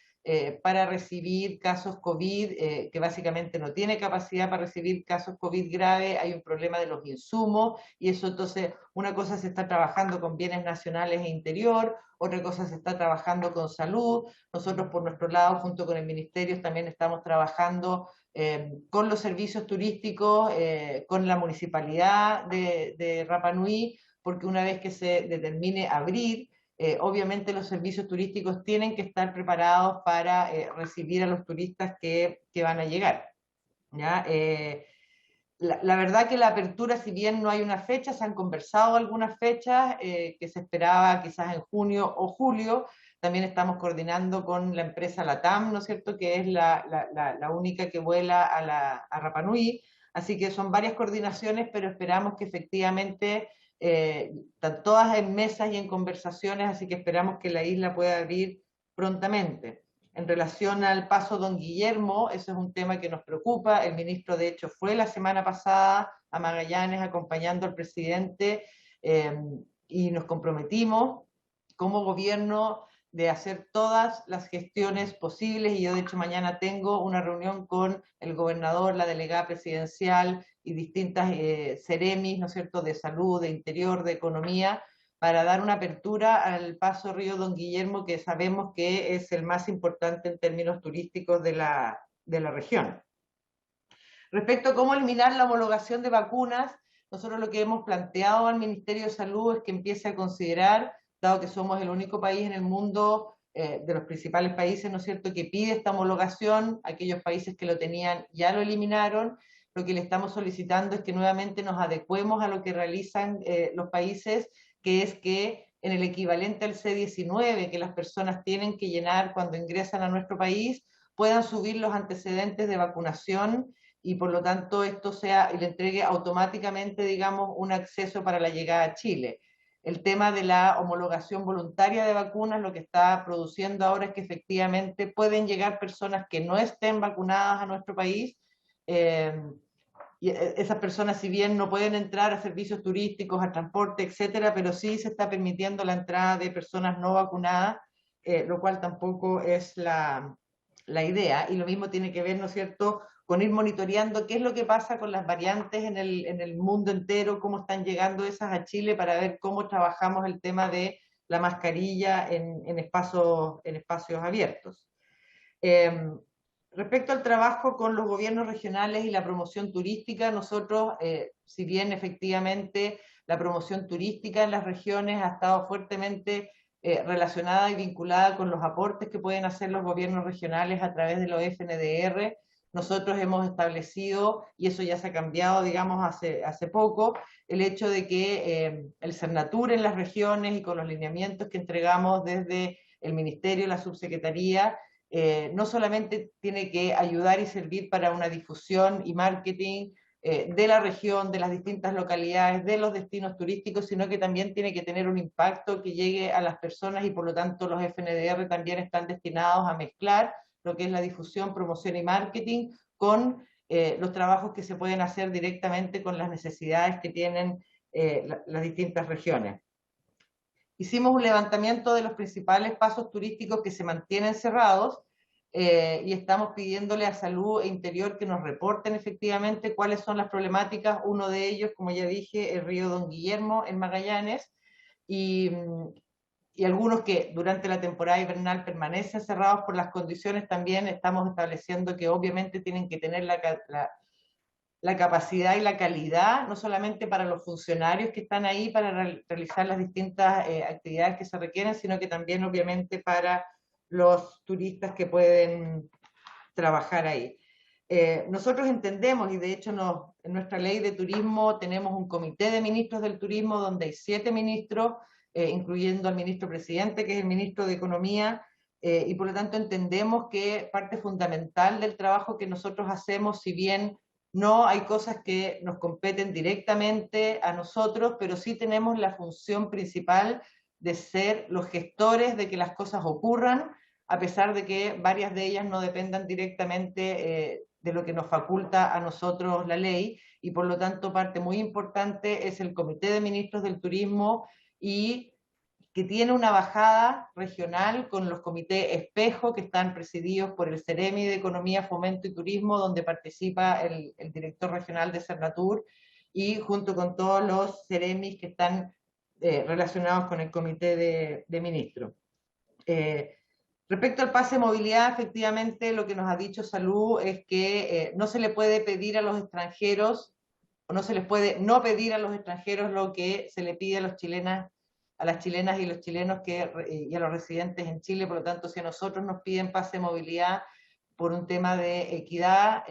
para recibir casos COVID, que básicamente no tiene capacidad para recibir casos COVID graves, hay un problema de los insumos, y eso entonces, una cosa se está trabajando con bienes nacionales e interior, otra cosa se está trabajando con salud. Nosotros por nuestro lado, junto con el Ministerio, también estamos trabajando con los servicios turísticos, con la municipalidad de Rapa Nui, porque una vez que se determine abrir, obviamente los servicios turísticos tienen que estar preparados para recibir a los turistas que van a llegar, ¿ya? La verdad que la apertura, si bien no hay una fecha, se han conversado algunas fechas que se esperaba quizás en junio o julio. También estamos coordinando con la empresa LATAM, ¿no es cierto?, que es la única que vuela a Rapa Nui. Así que son varias coordinaciones, pero esperamos que efectivamente están todas en mesas y en conversaciones, así que esperamos que la isla pueda abrir prontamente. En relación al paso Don Guillermo, eso es un tema que nos preocupa. El ministro, de hecho, fue la semana pasada a Magallanes acompañando al presidente y nos comprometimos como gobierno de hacer todas las gestiones posibles, y yo de hecho mañana tengo una reunión con el gobernador, la delegada presidencial y distintas seremis, ¿no es cierto?, de salud, de interior, de economía, para dar una apertura al paso Río Don Guillermo, que sabemos que es el más importante en términos turísticos de la región. Respecto a cómo eliminar la homologación de vacunas, nosotros lo que hemos planteado al Ministerio de Salud es que empiece a considerar, dado que somos el único país en el mundo, de los principales países, ¿no es cierto?, que pide esta homologación. Aquellos países que lo tenían ya lo eliminaron. Lo que le estamos solicitando es que nuevamente nos adecuemos a lo que realizan los países, que es que en el equivalente al C-19 que las personas tienen que llenar cuando ingresan a nuestro país, puedan subir los antecedentes de vacunación, y por lo tanto esto le entregue automáticamente, digamos, un acceso para la llegada a Chile. El tema de la homologación voluntaria de vacunas, lo que está produciendo ahora es que efectivamente pueden llegar personas que no estén vacunadas a nuestro país, y esas personas, si bien no pueden entrar a servicios turísticos, a transporte, etcétera, pero sí se está permitiendo la entrada de personas no vacunadas, lo cual tampoco es la idea. Y lo mismo tiene que ver, ¿no es cierto?, con ir monitoreando qué es lo que pasa con las variantes en el mundo entero, cómo están llegando esas a Chile, para ver cómo trabajamos el tema de la mascarilla en espacios abiertos. Respecto al trabajo con los gobiernos regionales y la promoción turística, nosotros, si bien efectivamente la promoción turística en las regiones ha estado fuertemente relacionada y vinculada con los aportes que pueden hacer los gobiernos regionales a través de los FNDR, nosotros hemos establecido, y eso ya se ha cambiado, digamos, hace poco, el hecho de que el Sernatur en las regiones y con los lineamientos que entregamos desde el Ministerio y la Subsecretaría, no solamente tiene que ayudar y servir para una difusión y marketing de la región, de las distintas localidades, de los destinos turísticos, sino que también tiene que tener un impacto que llegue a las personas y por lo tanto los FNDR también están destinados a mezclar lo que es la difusión, promoción y marketing con los trabajos que se pueden hacer directamente con las necesidades que tienen las distintas regiones. Hicimos un levantamiento de los principales pasos turísticos que se mantienen cerrados y estamos pidiéndole a Salud e Interior que nos reporten efectivamente cuáles son las problemáticas. Uno de ellos, como ya dije, el río Don Guillermo en Magallanes y algunos que durante la temporada invernal permanecen cerrados por las condiciones. También estamos estableciendo que obviamente tienen que tener la capacidad y la calidad, no solamente para los funcionarios que están ahí para realizar las distintas actividades que se requieren, sino que también obviamente para los turistas que pueden trabajar ahí. Nosotros entendemos, y de hecho en nuestra ley de turismo tenemos un comité de ministros del turismo donde hay 7 ministros, incluyendo al ministro presidente, que es el ministro de Economía, y por lo tanto entendemos que parte fundamental del trabajo que nosotros hacemos, si bien no hay cosas que nos competen directamente a nosotros, pero sí tenemos la función principal de ser los gestores de que las cosas ocurran, a pesar de que varias de ellas no dependan directamente de lo que nos faculta a nosotros la ley, y por lo tanto parte muy importante es el Comité de Ministros del Turismo, y que tiene una bajada regional con los comités espejo que están presididos por el Ceremi de Economía, Fomento y Turismo, donde participa el director regional de Sernatur, y junto con todos los Ceremis que están relacionados con el comité de ministros. Respecto al pase de movilidad, efectivamente lo que nos ha dicho Salud es que no se le puede pedir a los extranjeros, o no se les puede no pedir a los extranjeros lo que se le pide a las chilenas y los chilenos y a los residentes en Chile. Por lo tanto, si a nosotros nos piden pase de movilidad por un tema de equidad,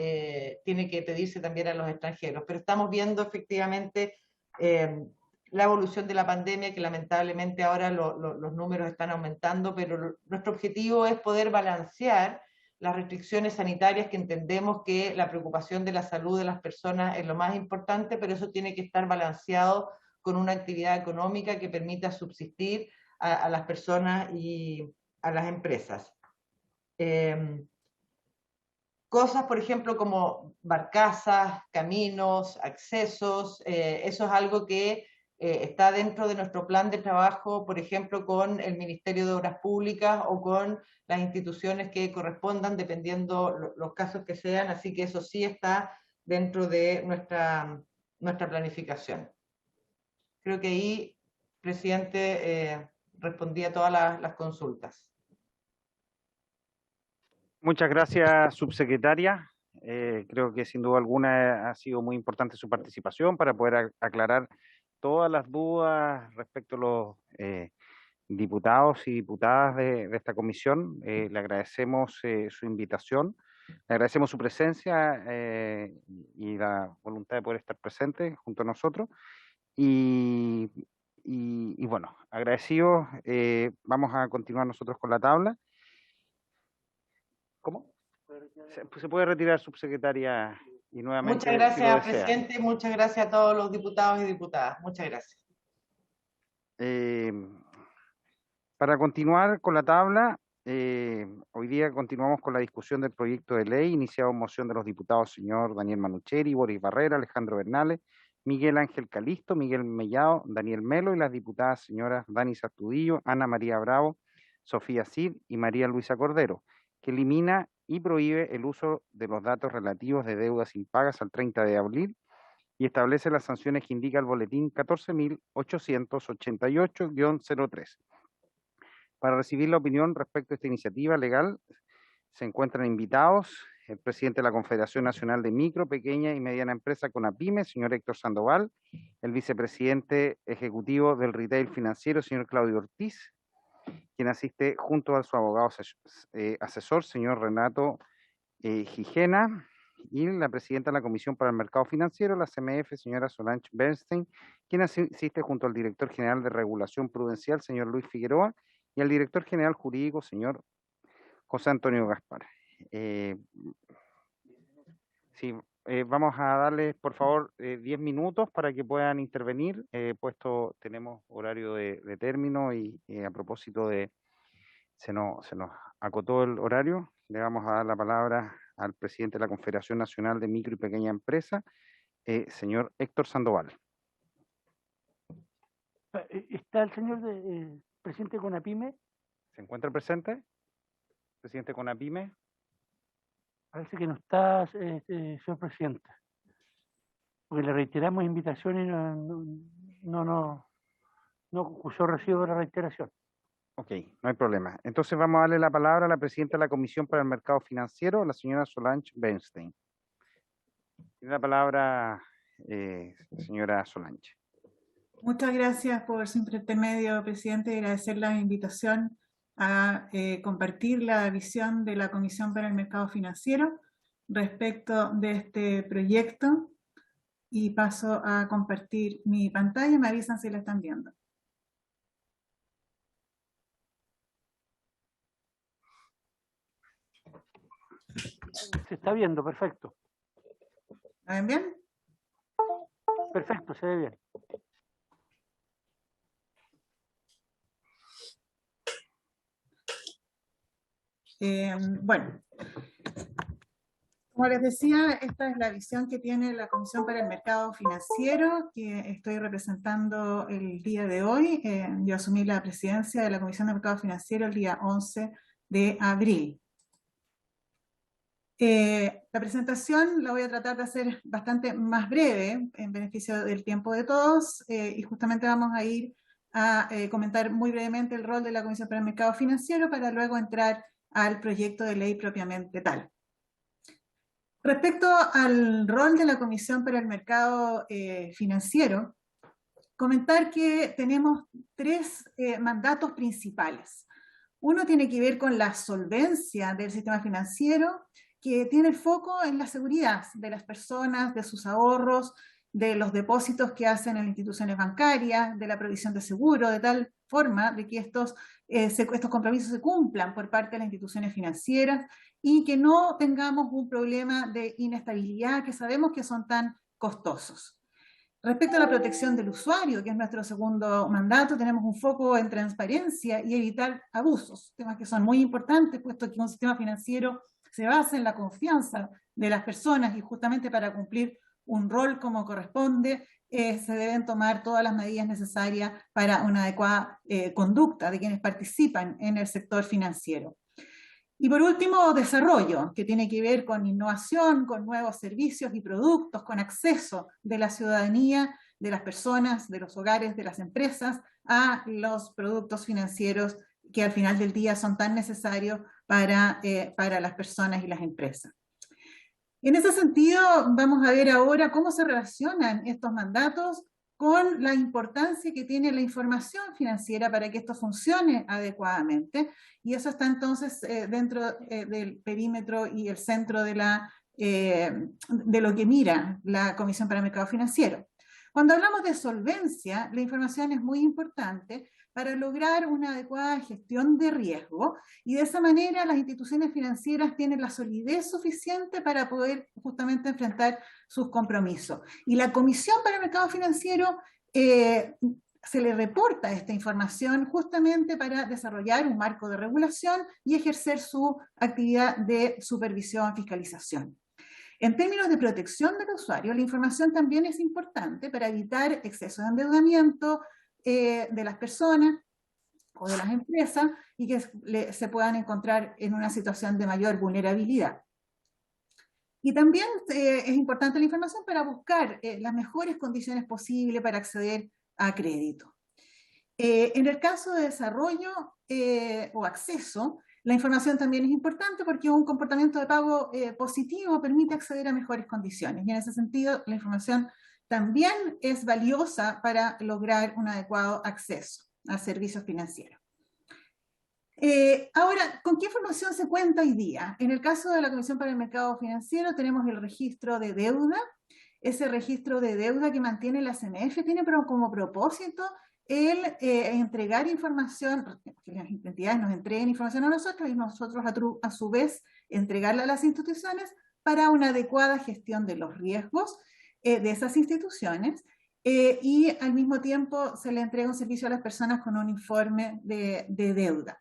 tiene que pedirse también a los extranjeros. Pero estamos viendo efectivamente la evolución de la pandemia, que lamentablemente ahora los números están aumentando, pero nuestro objetivo es poder balancear las restricciones sanitarias, que entendemos que la preocupación de la salud de las personas es lo más importante, pero eso tiene que estar balanceado con una actividad económica que permita subsistir a las personas y a las empresas. Cosas, por ejemplo, como barcazas, caminos, accesos, eso es algo que está dentro de nuestro plan de trabajo, por ejemplo, con el Ministerio de Obras Públicas o con las instituciones que correspondan, dependiendo los casos que sean, así que eso sí está dentro de nuestra planificación. Creo que ahí, presidente, respondí a todas las consultas. Muchas gracias, subsecretaria. Creo que sin duda alguna ha sido muy importante su participación para poder aclarar todas las dudas respecto a los diputados y diputadas de esta comisión. Le agradecemos su invitación, le agradecemos su presencia y la voluntad de poder estar presente junto a nosotros. Y bueno, agradecidos, vamos a continuar nosotros con la tabla. ¿Cómo? Se puede retirar, subsecretaria, y nuevamente. Muchas gracias, presidente, muchas gracias a todos los diputados y diputadas. Muchas gracias. Para continuar con la tabla, hoy día continuamos con la discusión del proyecto de ley iniciado en moción de los diputados señor Daniel Manucheri, Boris Barrera, Alejandro Bernales, Miguel Ángel Calisto, Miguel Mellado, Daniel Melo, y las diputadas señoras Dani Sartudillo, Ana María Bravo, Sofía Cid y María Luisa Cordero, que elimina y prohíbe el uso de los datos relativos de deudas impagas al 30 de abril y establece las sanciones que indica el boletín 14.888-03. Para recibir la opinión respecto a esta iniciativa legal se encuentran invitados el presidente de la Confederación Nacional de Micro, Pequeña y Mediana Empresa CONAPYME, señor Héctor Sandoval, el vicepresidente ejecutivo del Retail Financiero, señor Claudio Ortiz, quien asiste junto a su abogado asesor, señor Renato Gijena, y la presidenta de la Comisión para el Mercado Financiero, la CMF, señora Solange Bernstein, quien asiste junto al director general de Regulación Prudencial, señor Luis Figueroa, y al director general jurídico, señor José Antonio Gaspar. Vamos a darles, por favor, 10 minutos para que puedan intervenir, puesto tenemos horario de término y a propósito de, se nos acotó el horario, le vamos a dar la palabra al presidente de la Confederación Nacional de Micro y Pequeña Empresa, señor Héctor Sandoval. ¿Está el señor presidente de CONAPYME? ¿Se encuentra presente? Presidente de CONAPYME. Parece que no está, señor presidente. Porque le reiteramos invitación y no acusó recibo de la reiteración. Ok, no hay problema. Entonces vamos a darle la palabra a la presidenta de la Comisión para el Mercado Financiero, la señora Solange Bernstein. Tiene la palabra, señora Solange. Muchas gracias por su intermedio, presidente, y agradecer la invitación a compartir la visión de la Comisión para el Mercado Financiero respecto de este proyecto. Y paso a compartir mi pantalla, me avisan si la están viendo. Se está viendo, perfecto. ¿La ven bien? Perfecto, se ve bien. Bueno, como les decía, esta es la visión que tiene la Comisión para el Mercado Financiero, que estoy representando el día de hoy. Yo asumí la presidencia de la Comisión de Mercado Financiero el día 11 de abril. La presentación la voy a tratar de hacer bastante más breve, en beneficio del tiempo de todos, y justamente vamos a ir a comentar muy brevemente el rol de la Comisión para el Mercado Financiero para luego entrar al proyecto de ley propiamente tal. Respecto al rol de la Comisión para el Mercado Financiero, comentar que tenemos tres mandatos principales. Uno tiene que ver con la solvencia del sistema financiero, que tiene el foco en la seguridad de las personas, de sus ahorros, de los depósitos que hacen en instituciones bancarias, de la provisión de seguro, de tal forma de que estos compromisos se cumplan por parte de las instituciones financieras y que no tengamos un problema de inestabilidad que sabemos que son tan costosos. Respecto a la protección del usuario, que es nuestro segundo mandato, tenemos un foco en transparencia y evitar abusos, temas que son muy importantes, puesto que un sistema financiero se basa en la confianza de las personas y justamente para cumplir un rol como corresponde, se deben tomar todas las medidas necesarias para una adecuada conducta de quienes participan en el sector financiero. Y por último, desarrollo, que tiene que ver con innovación, con nuevos servicios y productos, con acceso de la ciudadanía, de las personas, de los hogares, de las empresas, a los productos financieros que al final del día son tan necesarios para las personas y las empresas. En ese sentido, vamos a ver ahora cómo se relacionan estos mandatos con la importancia que tiene la información financiera para que esto funcione adecuadamente, y eso está entonces dentro del perímetro y el centro de lo que mira la Comisión para el Mercado Financiero. Cuando hablamos de solvencia, la información es muy importante para lograr una adecuada gestión de riesgo, y de esa manera las instituciones financieras tienen la solidez suficiente para poder justamente enfrentar sus compromisos. Y la Comisión para el Mercado Financiero se le reporta esta información justamente para desarrollar un marco de regulación y ejercer su actividad de supervisión, fiscalización. En términos de protección del usuario, la información también es importante para evitar exceso de endeudamiento de las personas o de las empresas y que se puedan encontrar en una situación de mayor vulnerabilidad. Y también es importante la información para buscar las mejores condiciones posibles para acceder a crédito. En el caso de desarrollo o acceso, la información también es importante porque un comportamiento de pago positivo permite acceder a mejores condiciones. Y en ese sentido, la información también es valiosa para lograr un adecuado acceso a servicios financieros. Ahora, ¿con qué información se cuenta hoy día? En el caso de la Comisión para el Mercado Financiero tenemos el registro de deuda. Ese registro de deuda que mantiene la CMF tiene como propósito el entregar información, que las entidades nos entreguen información a nosotros y nosotros a su vez entregarla a las instituciones para una adecuada gestión de los riesgos de esas instituciones y al mismo tiempo se le entrega un servicio a las personas con un informe de deuda.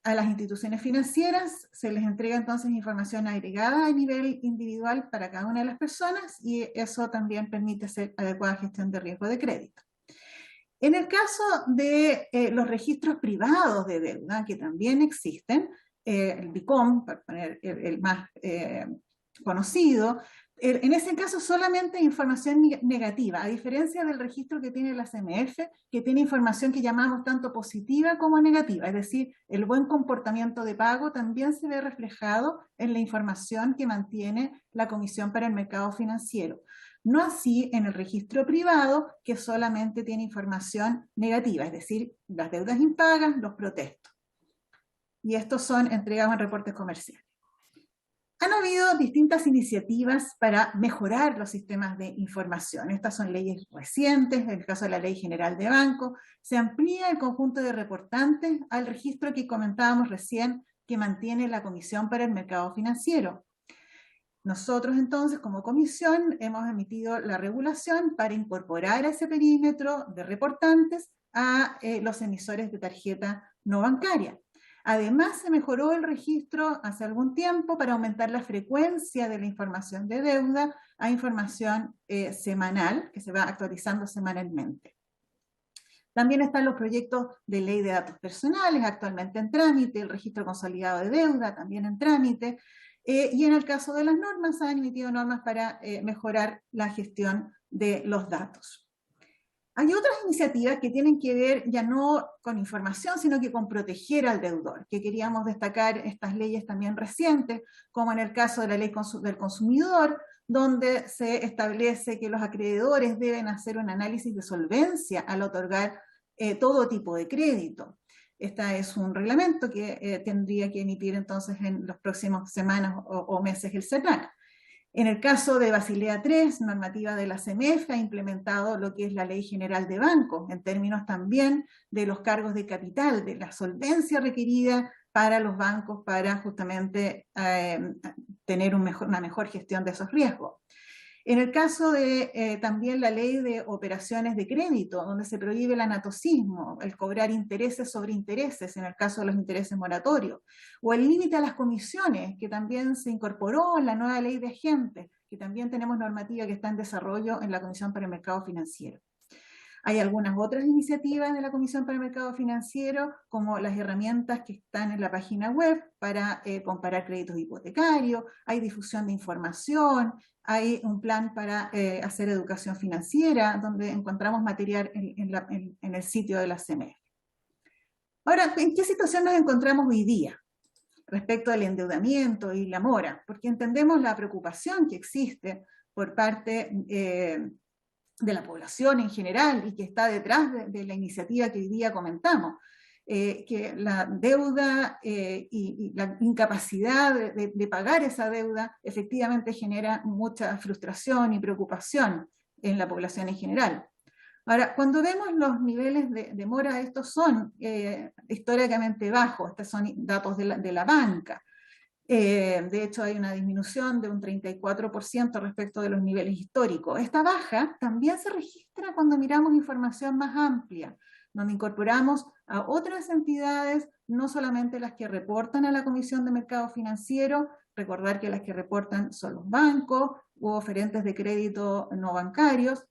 A las instituciones financieras se les entrega entonces información agregada a nivel individual para cada una de las personas y eso también permite hacer adecuada gestión de riesgo de crédito. En el caso de los registros privados de deuda, que también existen, el BICOM, para poner el más conocido, en ese caso solamente información negativa, a diferencia del registro que tiene la CMF, que tiene información que llamamos tanto positiva como negativa, es decir, el buen comportamiento de pago también se ve reflejado en la información que mantiene la Comisión para el Mercado Financiero. No así en el registro privado, que solamente tiene información negativa, es decir, las deudas impagas, los protestos. Y estos son entregados en reportes comerciales. Han habido distintas iniciativas para mejorar los sistemas de información. Estas son leyes recientes, en el caso de la Ley General de Banco, se amplía el conjunto de reportantes al registro que comentábamos recién que mantiene la Comisión para el Mercado Financiero. Nosotros entonces como comisión hemos emitido la regulación para incorporar a ese perímetro de reportantes a los emisores de tarjeta no bancaria. Además, se mejoró el registro hace algún tiempo para aumentar la frecuencia de la información de deuda a información semanal, que se va actualizando semanalmente. También están los proyectos de ley de datos personales, actualmente en trámite, el registro consolidado de deuda, también en trámite, y en el caso de las normas, se han emitido normas para mejorar la gestión de los datos. Hay otras iniciativas que tienen que ver ya no con información, sino que con proteger al deudor, que queríamos destacar estas leyes también recientes, como en el caso de la ley del consumidor, donde se establece que los acreedores deben hacer un análisis de solvencia al otorgar todo tipo de crédito. Este es un reglamento que tendría que emitir entonces en las próximas semanas o meses el SENAC. En el caso de Basilea III, normativa de la CMF, ha implementado lo que es la Ley General de Bancos, en términos también de los cargos de capital, de la solvencia requerida para los bancos para justamente tener una mejor gestión de esos riesgos. En el caso de también la ley de operaciones de crédito, donde se prohíbe el anatocismo, el cobrar intereses sobre intereses, en el caso de los intereses moratorios, o el límite a las comisiones, que también se incorporó en la nueva ley de agentes, que también tenemos normativa que está en desarrollo en la Comisión para el Mercado Financiero. Hay algunas otras iniciativas de la Comisión para el Mercado Financiero, como las herramientas que están en la página web para comparar créditos hipotecarios, hay difusión de información, hay un plan para hacer educación financiera, donde encontramos material en el sitio de la CMF. Ahora, ¿en qué situación nos encontramos hoy día respecto al endeudamiento y la mora? Porque entendemos la preocupación que existe por parte de la población en general y que está detrás de la iniciativa que hoy día comentamos, que la deuda y la incapacidad de pagar esa deuda efectivamente genera mucha frustración y preocupación en la población en general. Ahora, cuando vemos los niveles de mora, estos son históricamente bajos, estos son datos de la banca. De hecho, hay una disminución de un 34% respecto de los niveles históricos. Esta baja también se registra cuando miramos información más amplia, donde incorporamos a otras entidades, no solamente las que reportan a la Comisión de Mercado Financiero, recordar que las que reportan son los bancos u oferentes de crédito no bancarios,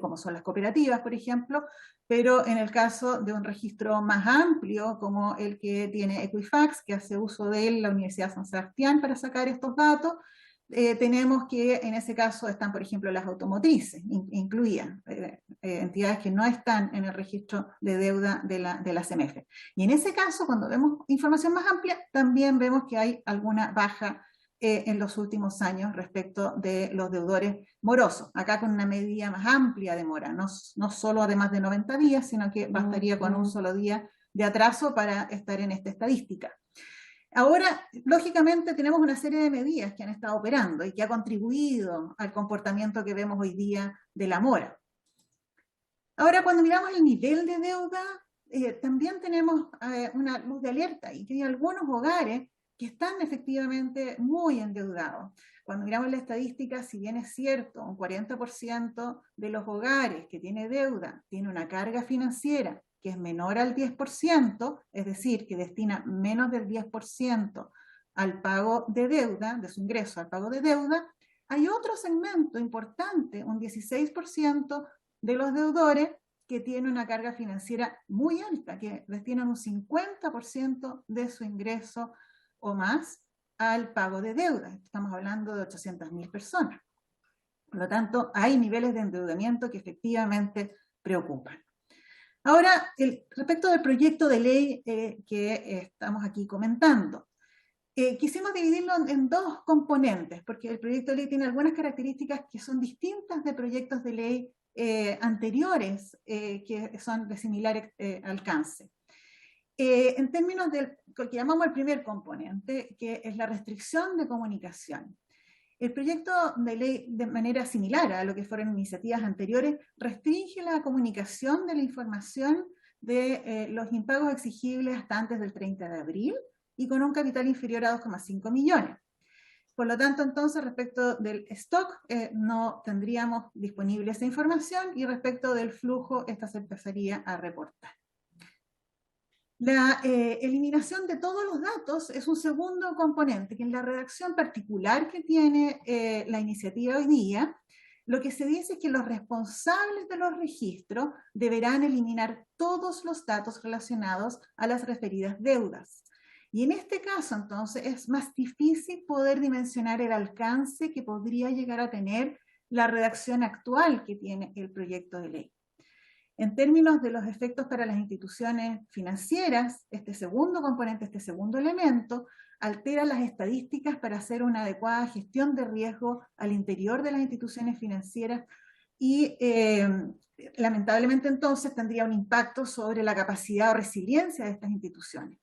como son las cooperativas, por ejemplo, pero en el caso de un registro más amplio, como el que tiene Equifax, que hace uso de él la Universidad San Sebastián para sacar estos datos, tenemos que en ese caso están, por ejemplo, las automotrices, incluidas, entidades que no están en el registro de deuda de la CMF. Y en ese caso, cuando vemos información más amplia, también vemos que hay alguna baja en los últimos años respecto de los deudores morosos, acá con una medida más amplia de mora, no solo además de 90 días, sino que bastaría con un solo día de atraso para estar en esta estadística. Ahora, lógicamente, tenemos una serie de medidas que han estado operando y que ha contribuido al comportamiento que vemos hoy día de la mora. Ahora, cuando miramos el nivel de deuda, también tenemos una luz de alerta y que hay algunos hogares que están efectivamente muy endeudados. Cuando miramos la estadística, si bien es cierto, un 40% de los hogares que tiene deuda tiene una carga financiera que es menor al 10%, es decir, que destina menos del 10% al pago de deuda, de su ingreso al pago de deuda, hay otro segmento importante, un 16% de los deudores que tiene una carga financiera muy alta, que destinan un 50% de su ingreso o más al pago de deuda. Estamos hablando de 800.000 personas. Por lo tanto, hay niveles de endeudamiento que efectivamente preocupan. Ahora, respecto del proyecto de ley que estamos aquí comentando, quisimos dividirlo en dos componentes, porque el proyecto de ley tiene algunas características que son distintas de proyectos de ley anteriores que son de similar alcance. En términos del que llamamos el primer componente, que es la restricción de comunicación. El proyecto de ley, de manera similar a lo que fueron iniciativas anteriores, restringe la comunicación de la información de los impagos exigibles hasta antes del 30 de abril y con un capital inferior a 2,5 millones. Por lo tanto, entonces, respecto del stock, no tendríamos disponible esa información y respecto del flujo, esta se empezaría a reportar. La eliminación de todos los datos es un segundo componente, que en la redacción particular que tiene la iniciativa hoy día, lo que se dice es que los responsables de los registros deberán eliminar todos los datos relacionados a las referidas deudas. Y en este caso, entonces, es más difícil poder dimensionar el alcance que podría llegar a tener la redacción actual que tiene el proyecto de ley. En términos de los efectos para las instituciones financieras, este segundo componente, este segundo elemento, altera las estadísticas para hacer una adecuada gestión de riesgo al interior de las instituciones financieras y lamentablemente entonces tendría un impacto sobre la capacidad o resiliencia de estas instituciones.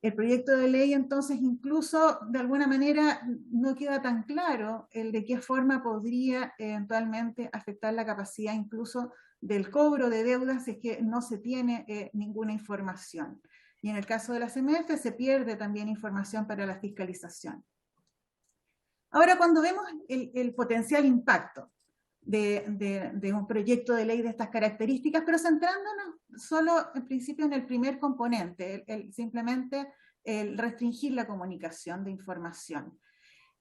El proyecto de ley entonces incluso de alguna manera no queda tan claro el de qué forma podría eventualmente afectar la capacidad incluso del cobro de deudas si es que no se tiene ninguna información. Y en el caso de la CMF se pierde también información para la fiscalización. Ahora, cuando vemos el potencial impacto de un proyecto de ley de estas características, pero centrándonos solo en principio en el primer componente, simplemente el restringir la comunicación de información.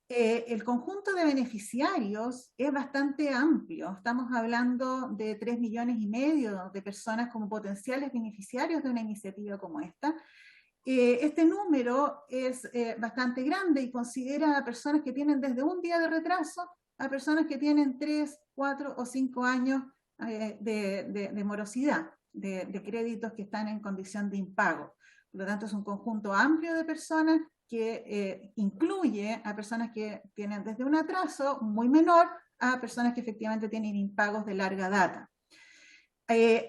El conjunto de beneficiarios es bastante amplio, estamos hablando de 3,5 millones de personas como potenciales beneficiarios de una iniciativa como esta. Este número es bastante grande y considera a personas que tienen desde un día de retraso a personas que tienen 3, 4 o 5 años de morosidad, de créditos que están en condición de impago. Por lo tanto, es un conjunto amplio de personas que incluye a personas que tienen desde un atraso muy menor a personas que efectivamente tienen impagos de larga data.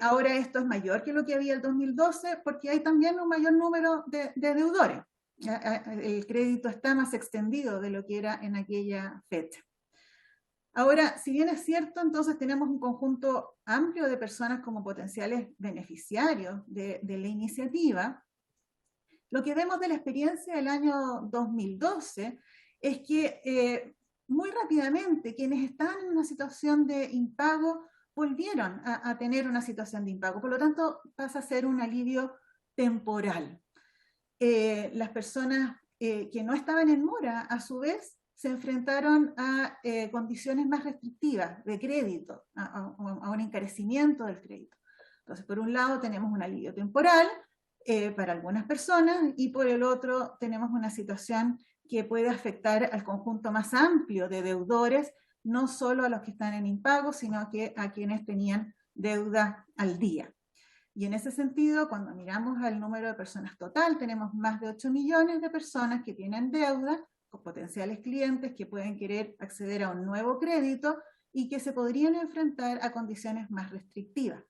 Ahora esto es mayor que lo que había el 2012 porque hay también un mayor número de deudores. El crédito está más extendido de lo que era en aquella fecha. Ahora, si bien es cierto, entonces tenemos un conjunto amplio de personas como potenciales beneficiarios de la iniciativa. Lo que vemos de la experiencia del año 2012 es que muy rápidamente quienes estaban en una situación de impago volvieron a tener una situación de impago. Por lo tanto, pasa a ser un alivio temporal. Las personas que no estaban en mora, a su vez, se enfrentaron a condiciones más restrictivas de crédito, a un encarecimiento del crédito. Entonces, por un lado tenemos un alivio temporal, para algunas personas, y por el otro tenemos una situación que puede afectar al conjunto más amplio de deudores, no solo a los que están en impago, sino que a quienes tenían deuda al día. Y en ese sentido, cuando miramos al número de personas total, tenemos más de 8 millones de personas que tienen deuda, con potenciales clientes que pueden querer acceder a un nuevo crédito y que se podrían enfrentar a condiciones más restrictivas.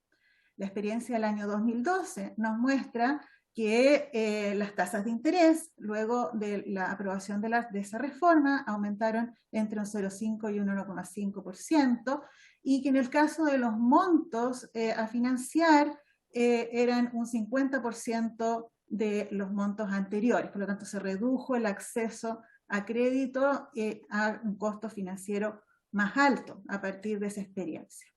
La experiencia del año 2012 nos muestra que las tasas de interés, luego de la aprobación de esa reforma, aumentaron entre un 0,5 y un 1,5%, y que en el caso de los montos a financiar, eran un 50% de los montos anteriores. Por lo tanto, se redujo el acceso a crédito a un costo financiero más alto a partir de esa experiencia.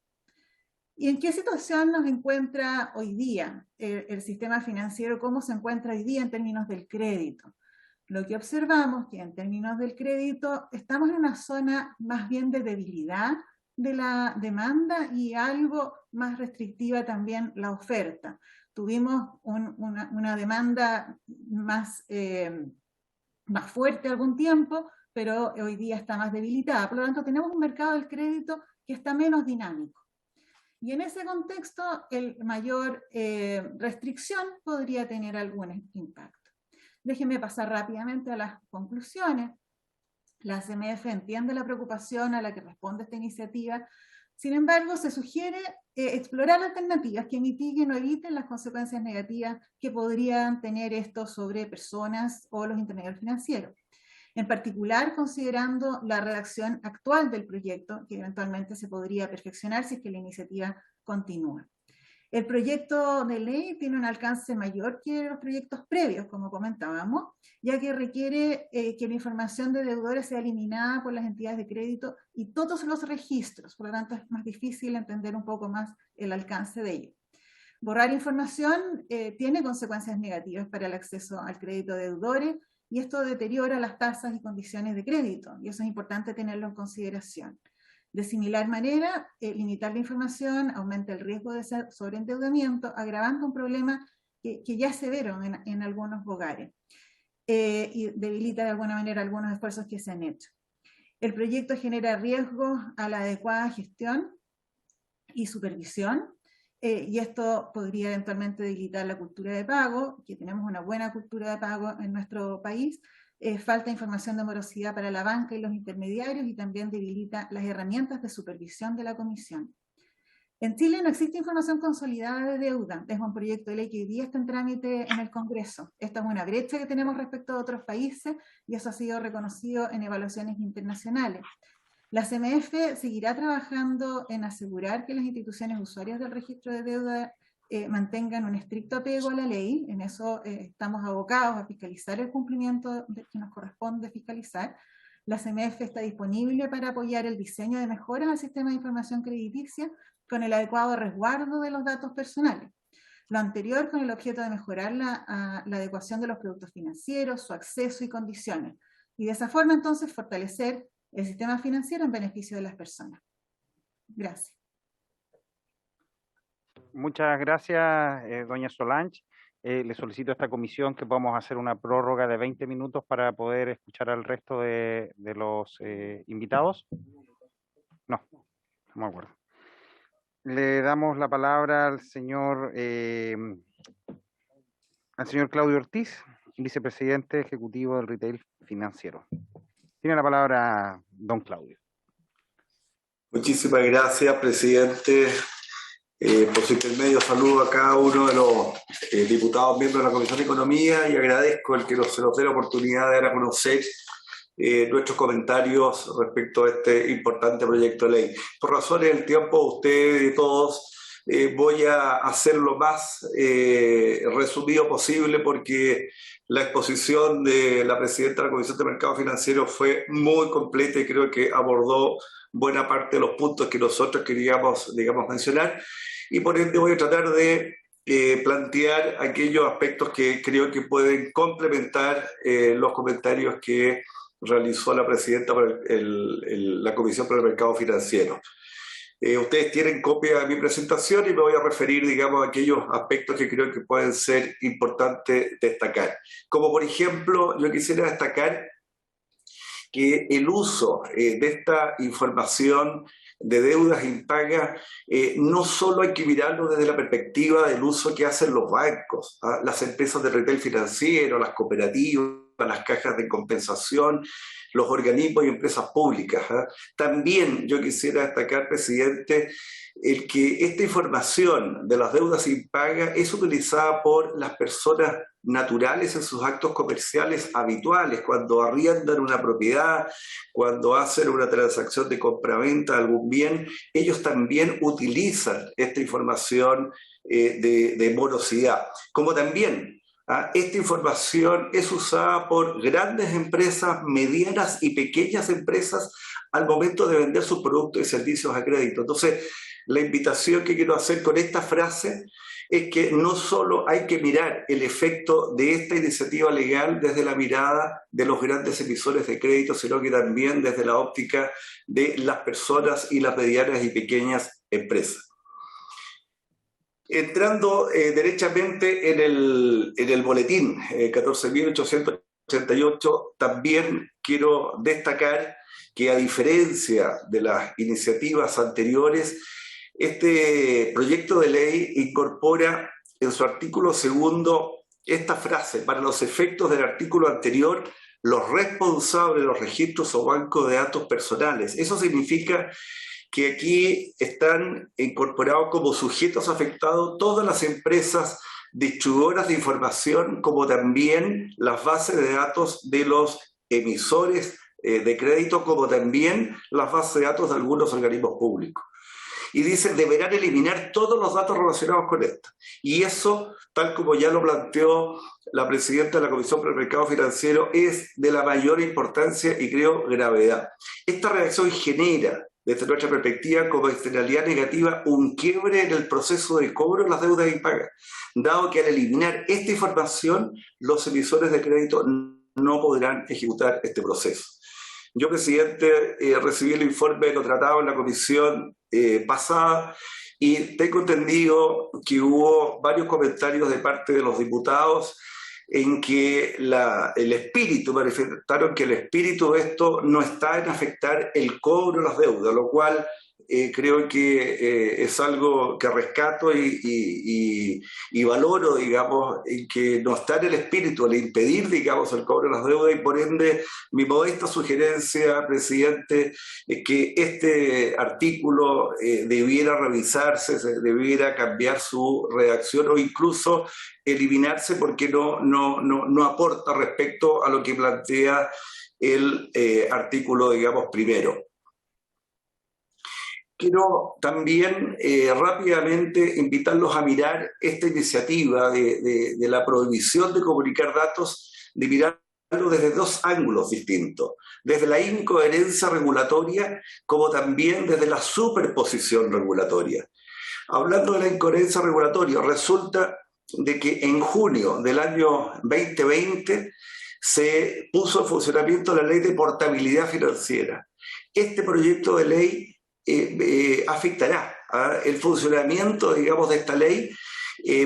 ¿Y en qué situación nos encuentra hoy día el sistema financiero? ¿Cómo se encuentra hoy día en términos del crédito? Lo que observamos es que en términos del crédito estamos en una zona más bien de debilidad de la demanda y algo más restrictiva también la oferta. Tuvimos una demanda más fuerte algún tiempo, pero hoy día está más debilitada. Por lo tanto, tenemos un mercado del crédito que está menos dinámico. Y en ese contexto, el mayor restricción podría tener algún impacto. Déjenme pasar rápidamente a las conclusiones. La CMF entiende la preocupación a la que responde esta iniciativa. Sin embargo, se sugiere explorar alternativas que mitiguen o eviten las consecuencias negativas que podrían tener esto sobre personas o los intermediarios financieros. En particular, considerando la redacción actual del proyecto, que eventualmente se podría perfeccionar si es que la iniciativa continúa. El proyecto de ley tiene un alcance mayor que los proyectos previos, como comentábamos, ya que requiere que la información de deudores sea eliminada por las entidades de crédito y todos los registros, por lo tanto es más difícil entender un poco más el alcance de ello. Borrar información tiene consecuencias negativas para el acceso al crédito de deudores, y esto deteriora las tasas y condiciones de crédito, y eso es importante tenerlo en consideración. De similar manera, limitar la información aumenta el riesgo de sobreendeudamiento, agravando un problema que ya es severo en algunos hogares, y debilita de alguna manera algunos esfuerzos que se han hecho. El proyecto genera riesgos a la adecuada gestión y supervisión, y esto podría eventualmente debilitar la cultura de pago, que tenemos una buena cultura de pago en nuestro país. Falta información de morosidad para la banca y los intermediarios, y también debilita las herramientas de supervisión de la Comisión. En Chile no existe información consolidada de deuda. Es un proyecto de ley que hoy día está en trámite en el Congreso. Esta es una brecha que tenemos respecto a otros países, y eso ha sido reconocido en evaluaciones internacionales. La CMF seguirá trabajando en asegurar que las instituciones usuarias del registro de deuda mantengan un estricto apego a la ley. En eso estamos abocados a fiscalizar el cumplimiento que nos corresponde fiscalizar. La CMF está disponible para apoyar el diseño de mejoras al sistema de información crediticia con el adecuado resguardo de los datos personales. Lo anterior con el objeto de mejorar la adecuación de los productos financieros, su acceso y condiciones. Y de esa forma entonces fortalecer el sistema financiero en beneficio de las personas. Gracias. Muchas gracias, doña Solange. Le solicito a esta comisión que podamos hacer una prórroga de 20 minutos para poder escuchar al resto de los invitados. No, no me acuerdo. Le damos la palabra al señor Claudio Ortiz, vicepresidente ejecutivo del Retail Financiero. Tiene la palabra don Claudio. Muchísimas gracias, presidente. Por su intermedio saludo a cada uno de los diputados miembros de la Comisión de Economía, y agradezco el que se nos dé la oportunidad de dar a conocer nuestros comentarios respecto a este importante proyecto de ley. Por razones del tiempo, ustedes y todos, voy a hacer lo más resumido posible, porque la exposición de la presidenta de la Comisión de Mercado Financiero fue muy completa y creo que abordó buena parte de los puntos que nosotros queríamos, digamos, mencionar, y por ende voy a tratar de plantear aquellos aspectos que creo que pueden complementar los comentarios que realizó la presidenta para la Comisión para el Mercado Financiero. Ustedes tienen copia de mi presentación y me voy a referir, digamos, a aquellos aspectos que creo que pueden ser importantes destacar. Como por ejemplo, yo quisiera destacar que el uso de esta información de deudas impagas no solo hay que mirarlo desde la perspectiva del uso que hacen los bancos, las empresas de retail financiero, las cooperativas, las cajas de compensación, los organismos y empresas públicas. También yo quisiera destacar, presidente, el que esta información de las deudas impagas es utilizada por las personas naturales en sus actos comerciales habituales, cuando arriendan una propiedad, cuando hacen una transacción de compraventa de algún bien, ellos también utilizan esta información de morosidad. Como también esta información es usada por grandes empresas, medianas y pequeñas empresas al momento de vender sus productos y servicios a crédito. Entonces, la invitación que quiero hacer con esta frase es que no solo hay que mirar el efecto de esta iniciativa legal desde la mirada de los grandes emisores de crédito, sino que también desde la óptica de las personas y las medianas y pequeñas empresas. Entrando derechamente en el boletín 14.888, también quiero destacar que, a diferencia de las iniciativas anteriores, este proyecto de ley incorpora en su artículo 2 esta frase: para los efectos del artículo anterior, los responsables de los registros o bancos de datos personales. Eso significa que aquí están incorporados como sujetos afectados todas las empresas distribuidoras de información, como también las bases de datos de los emisores de crédito, como también las bases de datos de algunos organismos públicos. Y dice, deberán eliminar todos los datos relacionados con esto. Y eso, tal como ya lo planteó la presidenta de la Comisión para el Mercado Financiero, es de la mayor importancia y creo gravedad. Esta reacción genera, desde nuestra perspectiva, como externalidad negativa, un quiebre en el proceso de cobro de las deudas impagas, dado que al eliminar esta información, los emisores de crédito no podrán ejecutar este proceso. Yo, presidente, recibí el informe de lo tratado en la comisión pasada y tengo entendido que hubo varios comentarios de parte de los diputados en que el espíritu, manifestaron que el espíritu de esto no está en afectar el cobro de las deudas, lo cual creo que es algo que rescato y valoro, digamos, en que no está en el espíritu al impedir, digamos, el cobro de las deudas, y por ende mi modesta sugerencia, presidente, es que este artículo debiera revisarse, debiera cambiar su redacción o incluso eliminarse, porque no aporta respecto a lo que plantea el artículo, digamos, primero. Quiero también rápidamente invitarlos a mirar esta iniciativa de la prohibición de comunicar datos, de mirarlo desde dos ángulos distintos, desde la incoherencia regulatoria como también desde la superposición regulatoria. Hablando de la incoherencia regulatoria, resulta de que en junio del año 2020 se puso en funcionamiento la Ley de Portabilidad Financiera. Este proyecto de ley afectará el funcionamiento, digamos, de esta ley,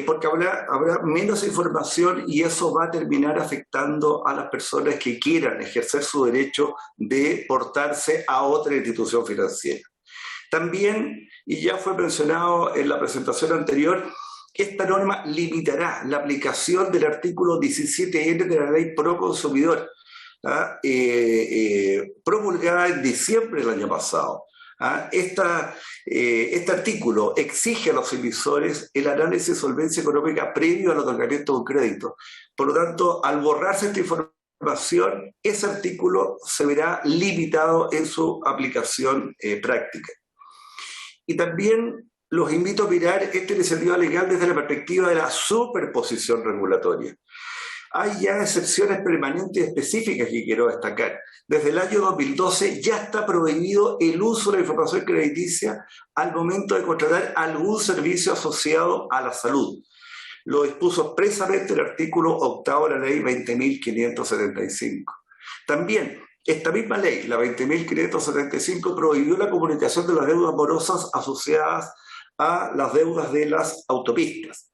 porque habrá menos información y eso va a terminar afectando a las personas que quieran ejercer su derecho de portarse a otra institución financiera. También, y ya fue mencionado en la presentación anterior, esta norma limitará la aplicación del artículo 17N de la Ley Pro Consumidor, promulgada en diciembre del año pasado. Este artículo exige a los emisores el análisis de solvencia económica previo al otorgamiento de un crédito. Por lo tanto, al borrarse esta información, ese artículo se verá limitado en su aplicación práctica. Y también los invito a mirar esta iniciativa legal desde la perspectiva de la superposición regulatoria. Hay ya excepciones permanentes y específicas que quiero destacar. Desde el año 2012 ya está prohibido el uso de la información crediticia al momento de contratar algún servicio asociado a la salud. Lo dispuso expresamente el artículo 8 de la ley 20.575. También esta misma ley, la 20.575, prohibió la comunicación de las deudas morosas asociadas a las deudas de las autopistas.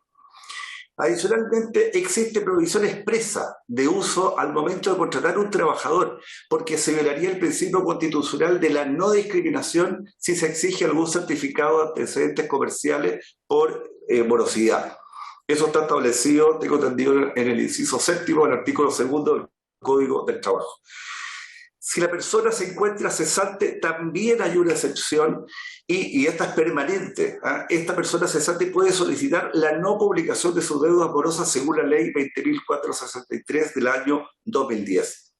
Adicionalmente, existe provisión expresa de uso al momento de contratar un trabajador, porque se violaría el principio constitucional de la no discriminación si se exige algún certificado de antecedentes comerciales por morosidad. Eso está establecido, tengo entendido, en el inciso 7º del artículo 2º del Código del Trabajo. Si la persona se encuentra cesante, también hay una excepción y esta es permanente. Esta persona cesante puede solicitar la no publicación de sus deudas morosas según la ley 20.463 del año 2010.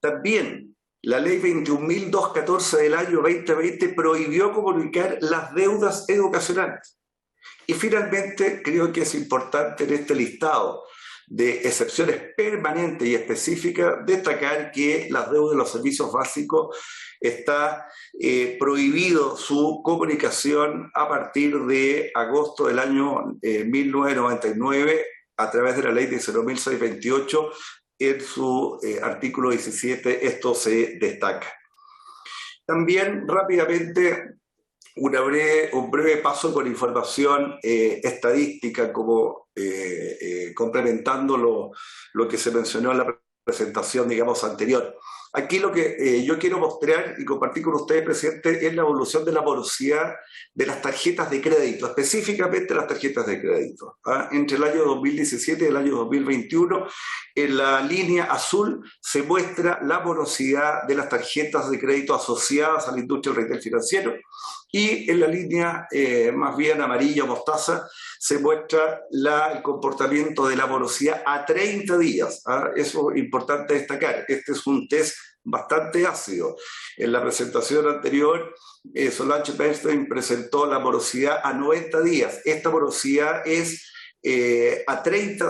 También la ley 21.214 del año 2020 prohibió comunicar las deudas educacionales. Y finalmente, creo que es importante en este listado de excepciones permanentes y específicas, destacar que las deudas de los servicios básicos está prohibido su comunicación a partir de agosto del año 1999 a través de la ley 19.628. En su artículo 17 esto se destaca. También rápidamente un breve paso con información estadística, como complementando lo que se mencionó en la presentación, digamos, anterior. Aquí lo que yo quiero mostrar y compartir con ustedes, presidente, es la evolución de la morosidad de las tarjetas de crédito, específicamente las tarjetas de crédito. Entre el año 2017 y el año 2021, en la línea azul se muestra la morosidad de las tarjetas de crédito asociadas a la industria del retail financiero, y en la línea más bien amarilla o mostaza se muestra el comportamiento de la morosidad a 30 días. Eso es importante destacar. Este es un test bastante ácido. En la presentación anterior, Solange Bernstein presentó la morosidad a 90 días. Esta morosidad es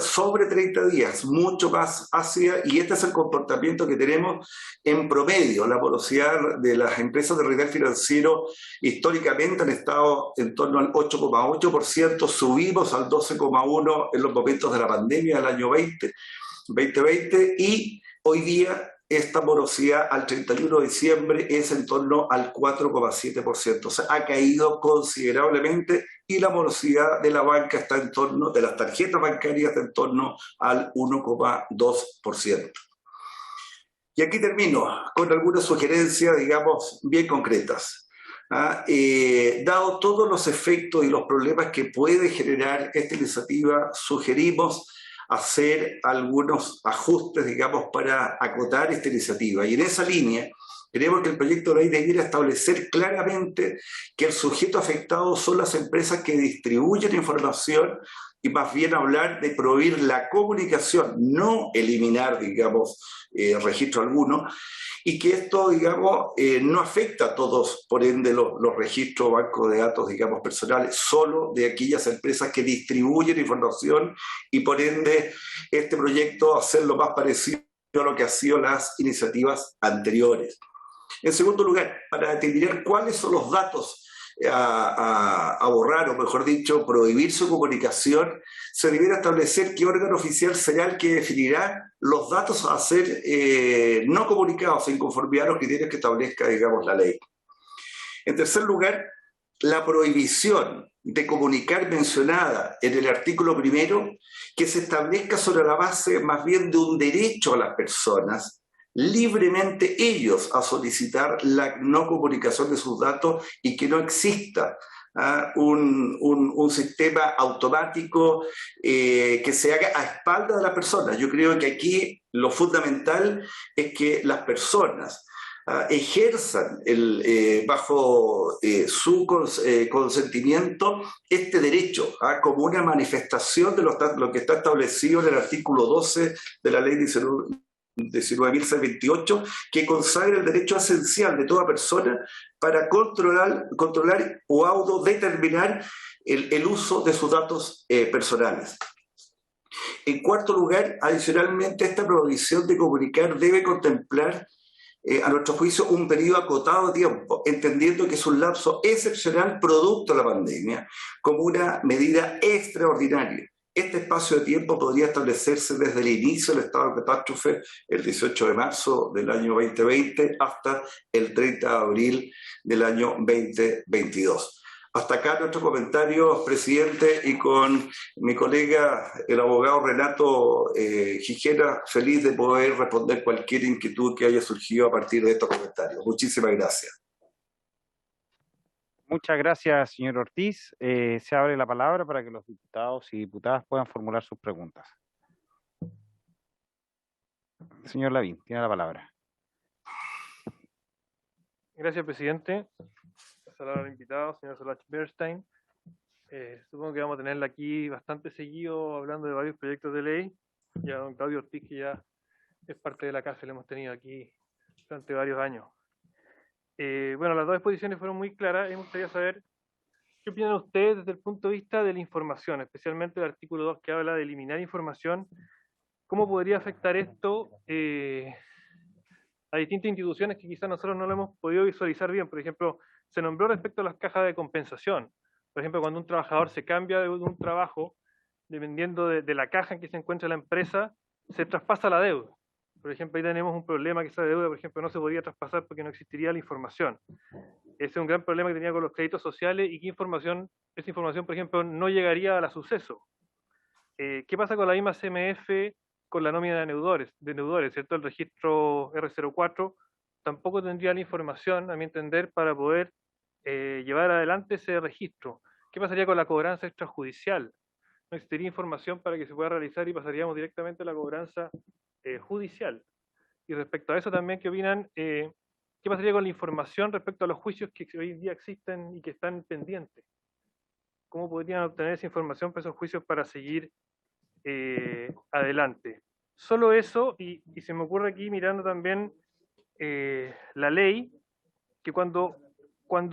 sobre 30 días, mucho más ácida, y este es el comportamiento que tenemos en promedio. La morosidad de las empresas de retail financiero históricamente han estado en torno al 8,8%, subimos al 12,1% en los momentos de la pandemia del año 2020, y hoy día esta morosidad al 31 de diciembre es en torno al 4,7%. O sea, ha caído considerablemente, y la morosidad de la banca está en torno, de las tarjetas bancarias, está en torno al 1,2%. Y aquí termino con algunas sugerencias, digamos, bien concretas. Dado todos los efectos y los problemas que puede generar esta iniciativa, sugerimos hacer algunos ajustes, digamos, para acotar esta iniciativa. Y en esa línea, creemos que el proyecto de ley debiera establecer claramente que el sujeto afectado son las empresas que distribuyen información, y más bien hablar de prohibir la comunicación, no eliminar, digamos, registro alguno, y que esto, digamos, no afecta a todos, por ende, los registros, bancos de datos, digamos, personales, solo de aquellas empresas que distribuyen información, y por ende, este proyecto hacerlo más parecido a lo que han sido las iniciativas anteriores. En segundo lugar, para determinar cuáles son los datos a borrar, o mejor dicho, prohibir su comunicación, se debiera establecer qué órgano oficial será el que definirá los datos a ser no comunicados en conformidad a los criterios que establezca, digamos, la ley. En tercer lugar, la prohibición de comunicar mencionada en el artículo 1, que se establezca sobre la base más bien de un derecho a las personas, libremente ellos a solicitar la no comunicación de sus datos, y que no exista un sistema automático que se haga a espaldas de la persona. Yo creo que aquí lo fundamental es que las personas ejerzan bajo su consentimiento este derecho, como una manifestación de lo que está establecido en el artículo 12 de la ley 19.628, que consagra el derecho esencial de toda persona para controlar o autodeterminar el uso de sus datos personales. En cuarto lugar, adicionalmente, esta prohibición de comunicar debe contemplar, a nuestro juicio, un periodo acotado de tiempo, entendiendo que es un lapso excepcional producto de la pandemia, como una medida extraordinaria. Este espacio de tiempo podría establecerse desde el inicio del estado de catástrofe, el 18 de marzo del año 2020, hasta el 30 de abril del año 2022. Hasta acá nuestro comentario, presidente, y con mi colega, el abogado Renato Gijena, feliz de poder responder cualquier inquietud que haya surgido a partir de estos comentarios. Muchísimas gracias. Muchas gracias, señor Ortiz. Se abre la palabra para que los diputados y diputadas puedan formular sus preguntas. Señor Lavín, tiene la palabra. Gracias, presidente. Saludos al invitado, señor Solach Bernstein. Supongo que vamos a tenerla aquí bastante seguido hablando de varios proyectos de ley. Y a don Claudio Ortiz, que ya es parte de la casa, lo hemos tenido aquí durante varios años. Bueno, las dos exposiciones fueron muy claras y me gustaría saber qué opinan ustedes desde el punto de vista de la información, especialmente el artículo 2 que habla de eliminar información. ¿Cómo podría afectar esto a distintas instituciones que quizás nosotros no lo hemos podido visualizar bien? Por ejemplo, se nombró respecto a las cajas de compensación. Por ejemplo, cuando un trabajador se cambia de un trabajo, dependiendo de la caja en que se encuentra la empresa, se traspasa la deuda. Por ejemplo, ahí tenemos un problema que esa deuda, por ejemplo, no se podría traspasar porque no existiría la información. Ese es un gran problema que tenía con los créditos sociales y que esa información, por ejemplo, no llegaría al suceso. ¿Qué pasa con la misma CMF, con la nómina de deudores, ¿cierto? El registro R04 tampoco tendría la información, a mi entender, para poder llevar adelante ese registro. ¿Qué pasaría con la cobranza extrajudicial? No existiría información para que se pueda realizar y pasaríamos directamente a la cobranza judicial. Y respecto a eso también, ¿qué opinan? ¿Qué pasaría con la información respecto a los juicios que hoy en día existen y que están pendientes? ¿Cómo podrían obtener esa información para esos juicios para seguir adelante? Solo eso, y se me ocurre aquí mirando también la ley, que cuando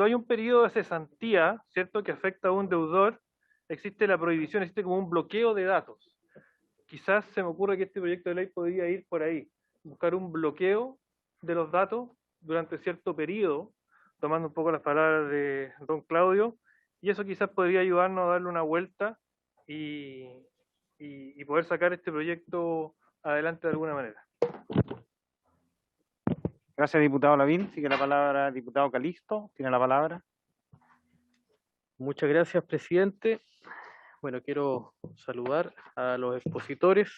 hay un periodo de cesantía, ¿cierto?, que afecta a un deudor, existe la prohibición, existe como un bloqueo de datos. Quizás se me ocurre que este proyecto de ley podría ir por ahí, buscar un bloqueo de los datos durante cierto periodo, tomando un poco las palabras de don Claudio, y eso quizás podría ayudarnos a darle una vuelta y poder sacar este proyecto adelante de alguna manera. Gracias, diputado Lavín. Sigue la palabra diputado Calixto. Tiene la palabra. Muchas gracias, presidente. Bueno, quiero saludar a los expositores.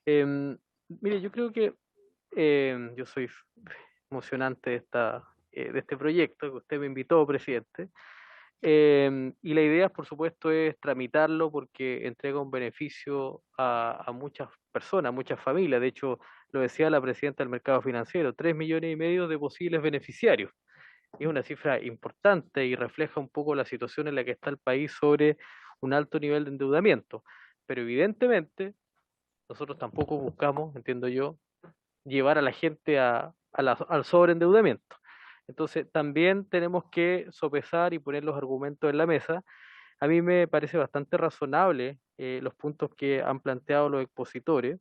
Mire, yo creo que yo soy emocionante de este proyecto que usted me invitó, presidente. Y la idea, por supuesto, es tramitarlo porque entrega un beneficio a muchas personas, a muchas familias. De hecho, lo decía la presidenta del mercado financiero, 3,5 millones de posibles beneficiarios. Es una cifra importante y refleja un poco la situación en la que está el país sobre un alto nivel de endeudamiento. Pero evidentemente, nosotros tampoco buscamos, entiendo yo, llevar a la gente al sobreendeudamiento. Entonces, también tenemos que sopesar y poner los argumentos en la mesa. A mí me parece bastante razonable los puntos que han planteado los expositores.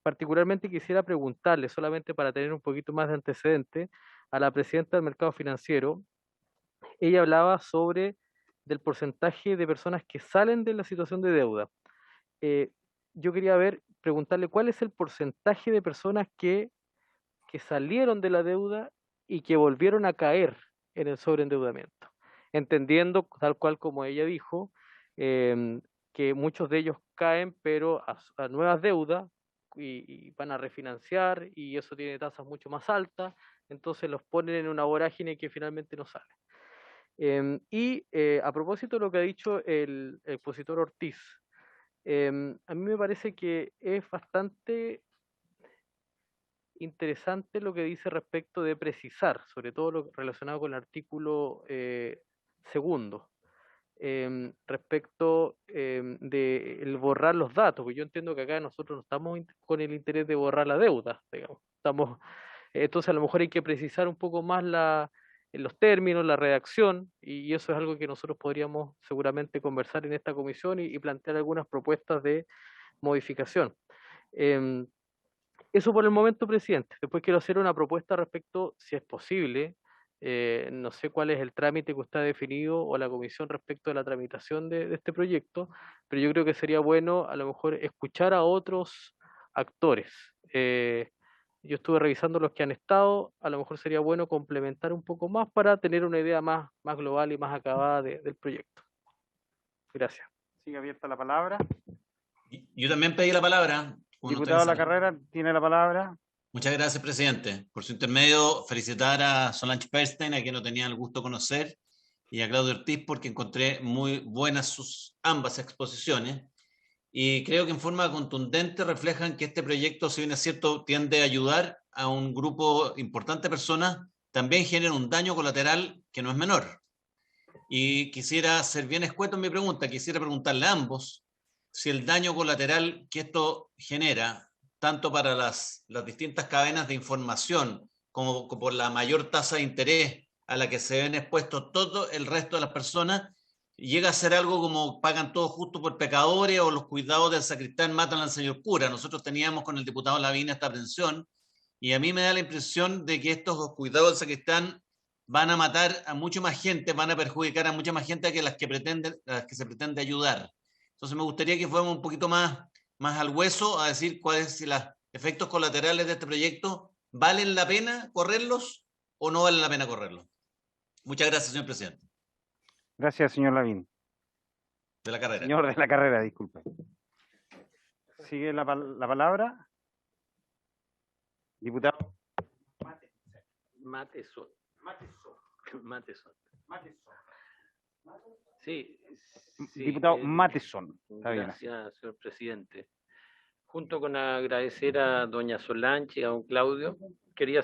Particularmente quisiera preguntarle, solamente para tener un poquito más de antecedente, a la presidenta del mercado financiero. Ella hablaba del porcentaje de personas que salen de la situación de deuda. Yo quería preguntarle cuál es el porcentaje de personas que salieron de la deuda y que volvieron a caer en el sobreendeudamiento, entendiendo, tal cual como ella dijo, que muchos de ellos caen pero a nuevas deudas y van a refinanciar y eso tiene tasas mucho más altas, entonces los ponen en una vorágine que finalmente no sale. A propósito de lo que ha dicho el expositor Ortiz, a mí me parece que es bastante interesante lo que dice respecto de precisar, sobre todo lo relacionado con el artículo segundo, respecto de el borrar los datos, porque yo entiendo que acá nosotros no estamos con el interés de borrar la deuda, digamos. Entonces a lo mejor hay que precisar un poco más los términos, la redacción, y eso es algo que nosotros podríamos seguramente conversar en esta comisión y plantear algunas propuestas de modificación. Eso por el momento, presidente. Después quiero hacer una propuesta respecto, si es posible, no sé cuál es el trámite que usted ha definido o la comisión respecto de la tramitación de este proyecto, pero yo creo que sería bueno a lo mejor escuchar a otros actores, Yo estuve revisando los que han estado, a lo mejor sería bueno complementar un poco más para tener una idea más global y más acabada del proyecto. Gracias. Sigue abierta la palabra. Yo también pedí la palabra. Diputado La Carrera, tiene la palabra. Muchas gracias, presidente. Por su intermedio, felicitar a Solange Perstein, a quien no tenía el gusto de conocer, y a Claudio Ortiz, porque encontré muy buenas ambas exposiciones. Y creo que en forma contundente reflejan que este proyecto, si bien es cierto, tiende a ayudar a un grupo importante de personas, también genera un daño colateral que no es menor. Y quisiera ser bien escueto en mi pregunta, quisiera preguntarle a ambos si el daño colateral que esto genera, tanto para las distintas cadenas de información, como por la mayor tasa de interés a la que se ven expuestos todo el resto de las personas, llega a ser algo como pagan todos justo por pecadores o los cuidados del sacristán matan al señor cura. Nosotros teníamos con el diputado Lavín esta aprensión y a mí me da la impresión de que estos cuidados del sacristán van a matar a mucha más gente, van a perjudicar a mucha más gente que las que se pretende ayudar. Entonces me gustaría que fuéramos un poquito más al hueso a decir cuáles si los efectos colaterales de este proyecto valen la pena correrlos o no valen la pena correrlos. Muchas gracias, señor presidente. Gracias, señor Lavín. De La Carrera. Señor de La Carrera, disculpe. Sigue la palabra. Diputado. Mateson. Sí, Diputado Mateson. Está bien. Gracias, señor presidente. Junto con agradecer a doña Solange y a don Claudio, quería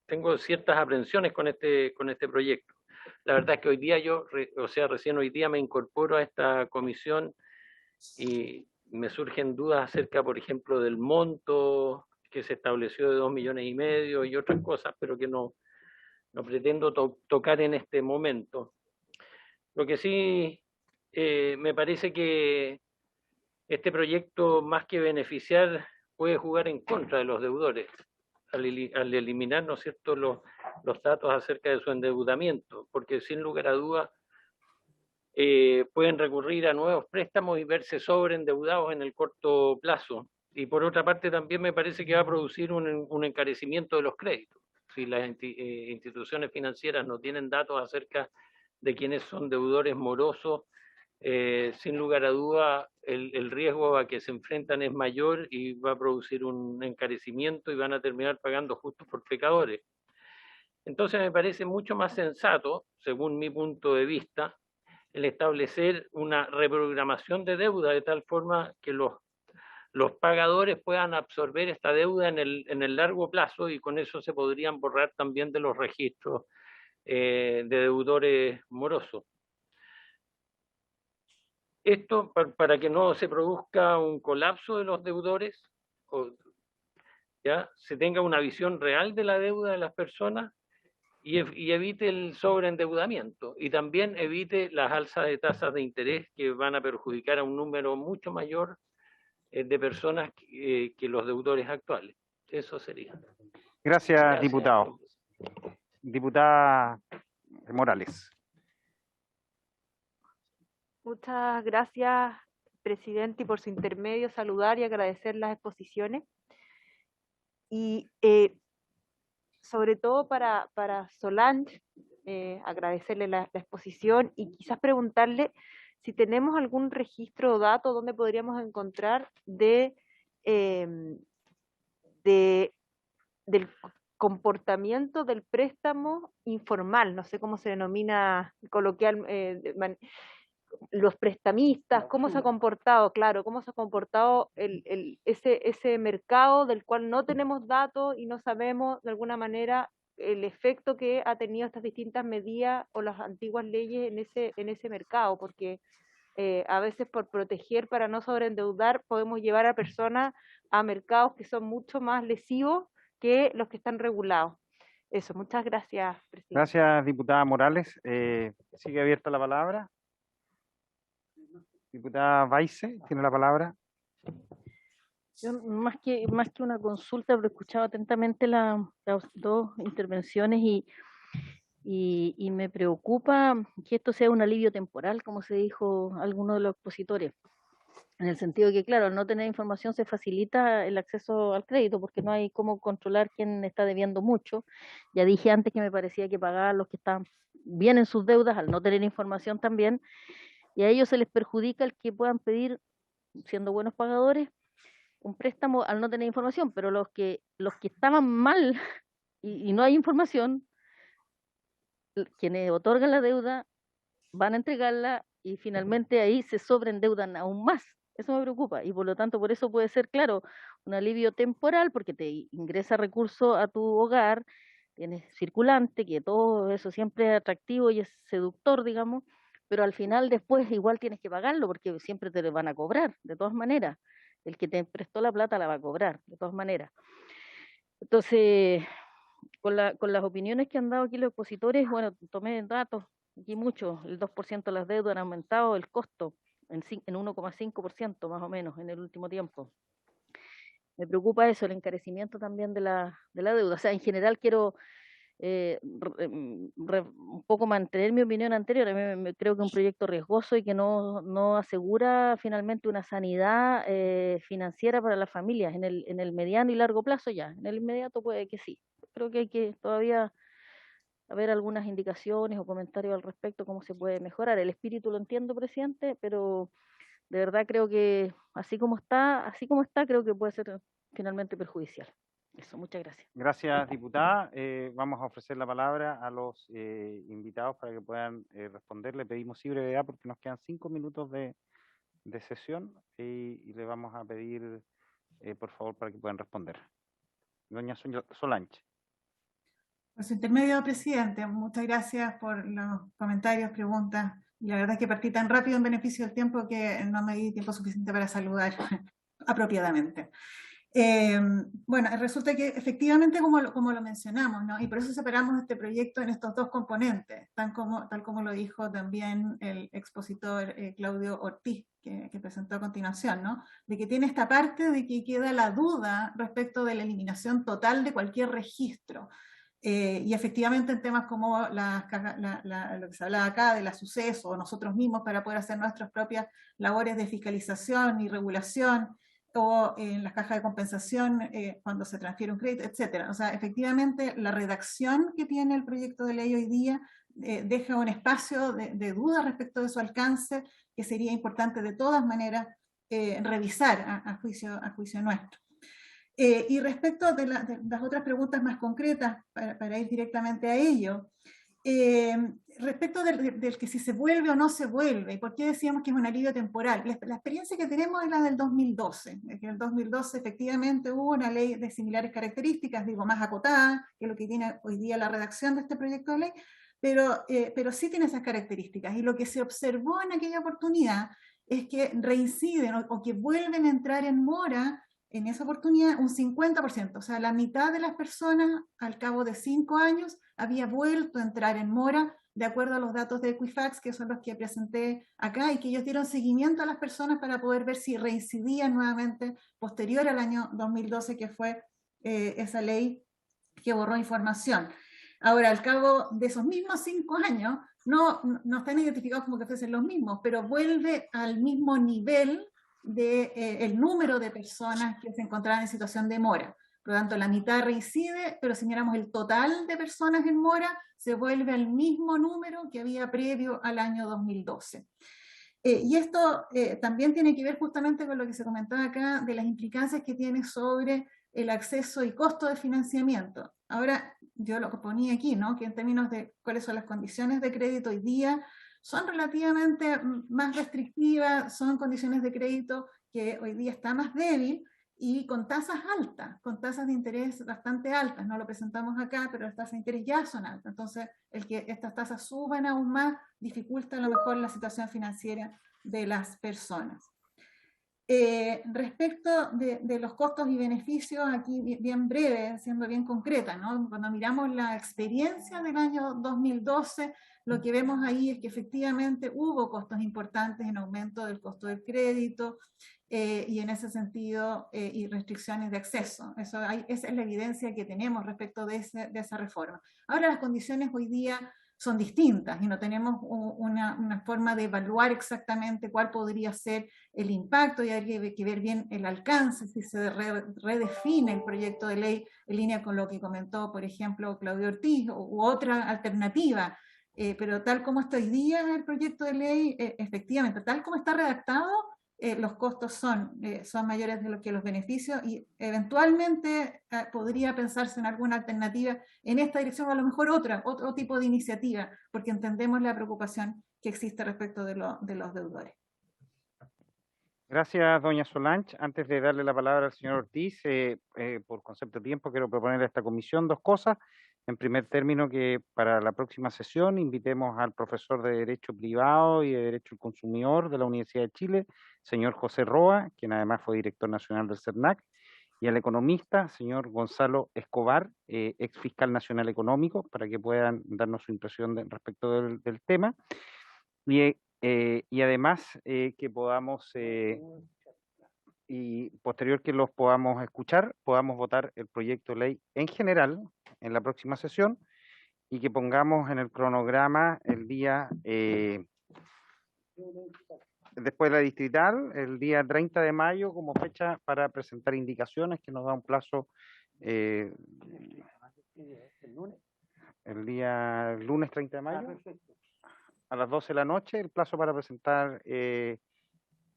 tengo ciertas aprensiones con este proyecto. La verdad es que hoy día recién hoy día me incorporo a esta comisión y me surgen dudas acerca, por ejemplo, del monto que se estableció de 2,5 millones y otras cosas, pero que no pretendo tocar en este momento. Lo que sí me parece que este proyecto, más que beneficiar, puede jugar en contra de los deudores, al eliminar, ¿no es cierto?, los datos acerca de su endeudamiento, porque sin lugar a dudas pueden recurrir a nuevos préstamos y verse sobreendeudados en el corto plazo. Y por otra parte también me parece que va a producir un encarecimiento de los créditos. Si las instituciones financieras no tienen datos acerca de quiénes son deudores morosos, sin lugar a duda el riesgo a que se enfrentan es mayor y va a producir un encarecimiento y van a terminar pagando justos por pecadores. Entonces me parece mucho más sensato, según mi punto de vista, el establecer una reprogramación de deuda de tal forma que los pagadores puedan absorber esta deuda en el largo plazo y con eso se podrían borrar también de los registros de deudores morosos. Esto para que no se produzca un colapso de los deudores, ya se tenga una visión real de la deuda de las personas y evite el sobreendeudamiento y también evite las alzas de tasas de interés que van a perjudicar a un número mucho mayor de personas que los deudores actuales. Eso sería. Gracias, diputado. Diputada Morales. Muchas gracias, presidente, y por su intermedio saludar y agradecer las exposiciones. Y sobre todo para Solange, agradecerle la exposición y quizás preguntarle si tenemos algún registro o dato donde podríamos encontrar del comportamiento del préstamo informal, no sé cómo se denomina coloquial, los prestamistas, cómo se ha comportado, claro, cómo se ha comportado ese mercado del cual no tenemos datos y no sabemos de alguna manera el efecto que ha tenido estas distintas medidas o las antiguas leyes en ese mercado, porque a veces por proteger para no sobreendeudar podemos llevar a personas a mercados que son mucho más lesivos que los que están regulados. Eso, muchas gracias, presidente. Gracias, diputada Morales. Sigue abierta la palabra. Diputada Weisse, tiene la palabra. Yo, más que una consulta, pero he escuchado atentamente las dos intervenciones y me preocupa que esto sea un alivio temporal, como se dijo alguno de los expositores. en el sentido de que, claro, al no tener información se facilita el acceso al crédito, porque no hay cómo controlar quién está debiendo mucho. Ya dije antes que me parecía que pagaban los que están bien en sus deudas, al no tener información también, y a ellos se les perjudica el que puedan pedir, siendo buenos pagadores, un préstamo al no tener información, pero los que estaban mal y no hay información, quienes otorgan la deuda van a entregarla y finalmente ahí se sobreendeudan aún más. Eso me preocupa y por lo tanto por eso puede ser, claro, un alivio temporal porque te ingresa recursos a tu hogar, tienes circulante, que todo eso siempre es atractivo y es seductor, digamos, pero al final después igual tienes que pagarlo porque siempre te lo van a cobrar, de todas maneras. El que te prestó la plata la va a cobrar, de todas maneras. Entonces, con las opiniones que han dado aquí los expositores, bueno, tomé datos aquí mucho, el 2% de las deudas han aumentado el costo en 1,5% más o menos en el último tiempo. Me preocupa eso, el encarecimiento también de la deuda. O sea, en general quiero un poco mantener mi opinión anterior. Creo que es un proyecto riesgoso y que no asegura finalmente una sanidad financiera para las familias en el mediano y largo plazo ya. En el inmediato puede que sí. Creo que hay que todavía haber algunas indicaciones o comentarios al respecto, cómo se puede mejorar. El espíritu lo entiendo, presidente, pero de verdad creo que así como está, creo que puede ser finalmente perjudicial. Eso, muchas gracias. Gracias, diputada. Vamos a ofrecer la palabra a los invitados para que puedan responder. Le pedimos sí brevedad porque nos quedan 5 minutos de sesión y le vamos a pedir, por favor, para que puedan responder. Doña Solange. Por su intermedio, presidente, muchas gracias por los comentarios, preguntas. Y la verdad es que partí tan rápido en beneficio del tiempo que no me di tiempo suficiente para saludar apropiadamente. Bueno, resulta que efectivamente, como lo mencionamos, ¿no? Y por eso separamos este proyecto en estos dos componentes, tal como lo dijo también el expositor Claudio Ortiz, que presentó a continuación, ¿no? De que tiene esta parte de que queda la duda respecto de la eliminación total de cualquier registro. Y efectivamente en temas como lo que se hablaba acá de la suceso, o nosotros mismos para poder hacer nuestras propias labores de fiscalización y regulación, o en las cajas de compensación cuando se transfiere un crédito, etcétera. O sea, efectivamente la redacción que tiene el proyecto de ley hoy día deja un espacio de duda respecto de su alcance que sería importante de todas maneras revisar a juicio nuestro. Y respecto de las otras preguntas más concretas, para ir directamente a ello, respecto del que si se vuelve o no se vuelve, ¿por qué decíamos que es un alivio temporal? La experiencia que tenemos es la del 2012, que en el 2012 efectivamente hubo una ley de similares características, digo, más acotada, que lo que tiene hoy día la redacción de este proyecto de ley, pero sí tiene esas características. Y lo que se observó en aquella oportunidad es que reinciden o que vuelven a entrar en mora en esa oportunidad un 50%, o sea, la mitad de las personas al cabo de 5 años había vuelto a entrar en mora, de acuerdo a los datos de Equifax, que son los que presenté acá, y que ellos dieron seguimiento a las personas para poder ver si reincidían nuevamente posterior al año 2012, que fue esa ley que borró información. Ahora, al cabo de esos mismos 5 años, no están identificados como que fuesen los mismos, pero vuelve al mismo nivel el número de personas que se encontraban en situación de mora. Por lo tanto, la mitad reincide, pero si miramos el total de personas en mora, se vuelve al mismo número que había previo al año 2012. Y esto también tiene que ver justamente con lo que se comentaba acá, de las implicancias que tiene sobre el acceso y costo de financiamiento. Ahora, yo lo que ponía aquí, ¿no? Que en términos de cuáles son las condiciones de crédito hoy día, son relativamente más restrictivas, son condiciones de crédito que hoy día está más débil y con tasas altas, con tasas de interés bastante altas. No lo presentamos acá, pero las tasas de interés ya son altas. Entonces, el que estas tasas suban aún más dificulta a lo mejor la situación financiera de las personas. Respecto de los costos y beneficios, aquí bien breve, siendo bien concreta, ¿no? Cuando miramos la experiencia del año 2012, lo que vemos ahí es que efectivamente hubo costos importantes en aumento del costo del crédito y en ese sentido y restricciones de acceso. Esa es la evidencia que tenemos respecto de esa reforma. Ahora las condiciones hoy día son distintas y no tenemos una forma de evaluar exactamente cuál podría ser el impacto, y hay que ver bien el alcance, si se redefine el proyecto de ley en línea con lo que comentó, por ejemplo, Claudio Ortiz, u otra alternativa. Pero tal como está hoy día el proyecto de ley, efectivamente, tal como está redactado, los costos son mayores de lo que los beneficios, y eventualmente podría pensarse en alguna alternativa en esta dirección, o a lo mejor otro tipo de iniciativa, porque entendemos la preocupación que existe respecto de los deudores. Gracias, doña Solange. Antes de darle la palabra al señor Ortiz, por concepto de tiempo, quiero proponer a esta comisión dos cosas. En primer término, que para la próxima sesión invitemos al profesor de Derecho Privado y de Derecho al Consumidor de la Universidad de Chile, señor José Roa, quien además fue director nacional del CERNAC, y al economista, señor Gonzalo Escobar, ex fiscal nacional económico, para que puedan darnos su impresión respecto del tema. Y además que podamos, y posterior que los podamos escuchar, podamos votar el proyecto de ley en general en la próxima sesión, y que pongamos en el cronograma el día, después de la distrital, el día 30 de mayo como fecha para presentar indicaciones, que nos da un plazo el lunes 30 de mayo. A las 12 de la noche, el plazo para presentar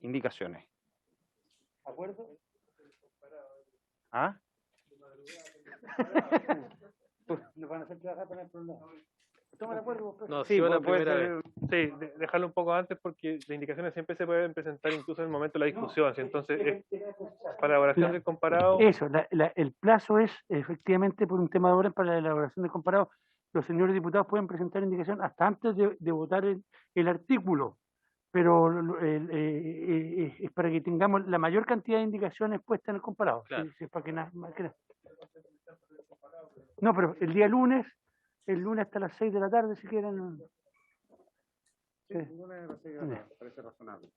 indicaciones. ¿De acuerdo? ¿Ah? Nos van a hacer trabajar para el problema. ¿Toma de acuerdo? No, Sí, sí, la puede primera ser. vez. Sí, dejarlo un poco antes porque las indicaciones siempre se pueden presentar incluso en el momento de la discusión. ¿Sí? Entonces, para elaboración del comparado. Eso, el plazo es efectivamente por un tema de horas para la elaboración del comparado. Los señores diputados pueden presentar indicación hasta antes de votar el artículo, pero es para que tengamos la mayor cantidad de indicaciones puestas en el comparado. Claro. Es para que no, pero el día lunes, hasta las 6 de la tarde, si quieren. Sí, el lunes a las 6 de la tarde, parece razonable.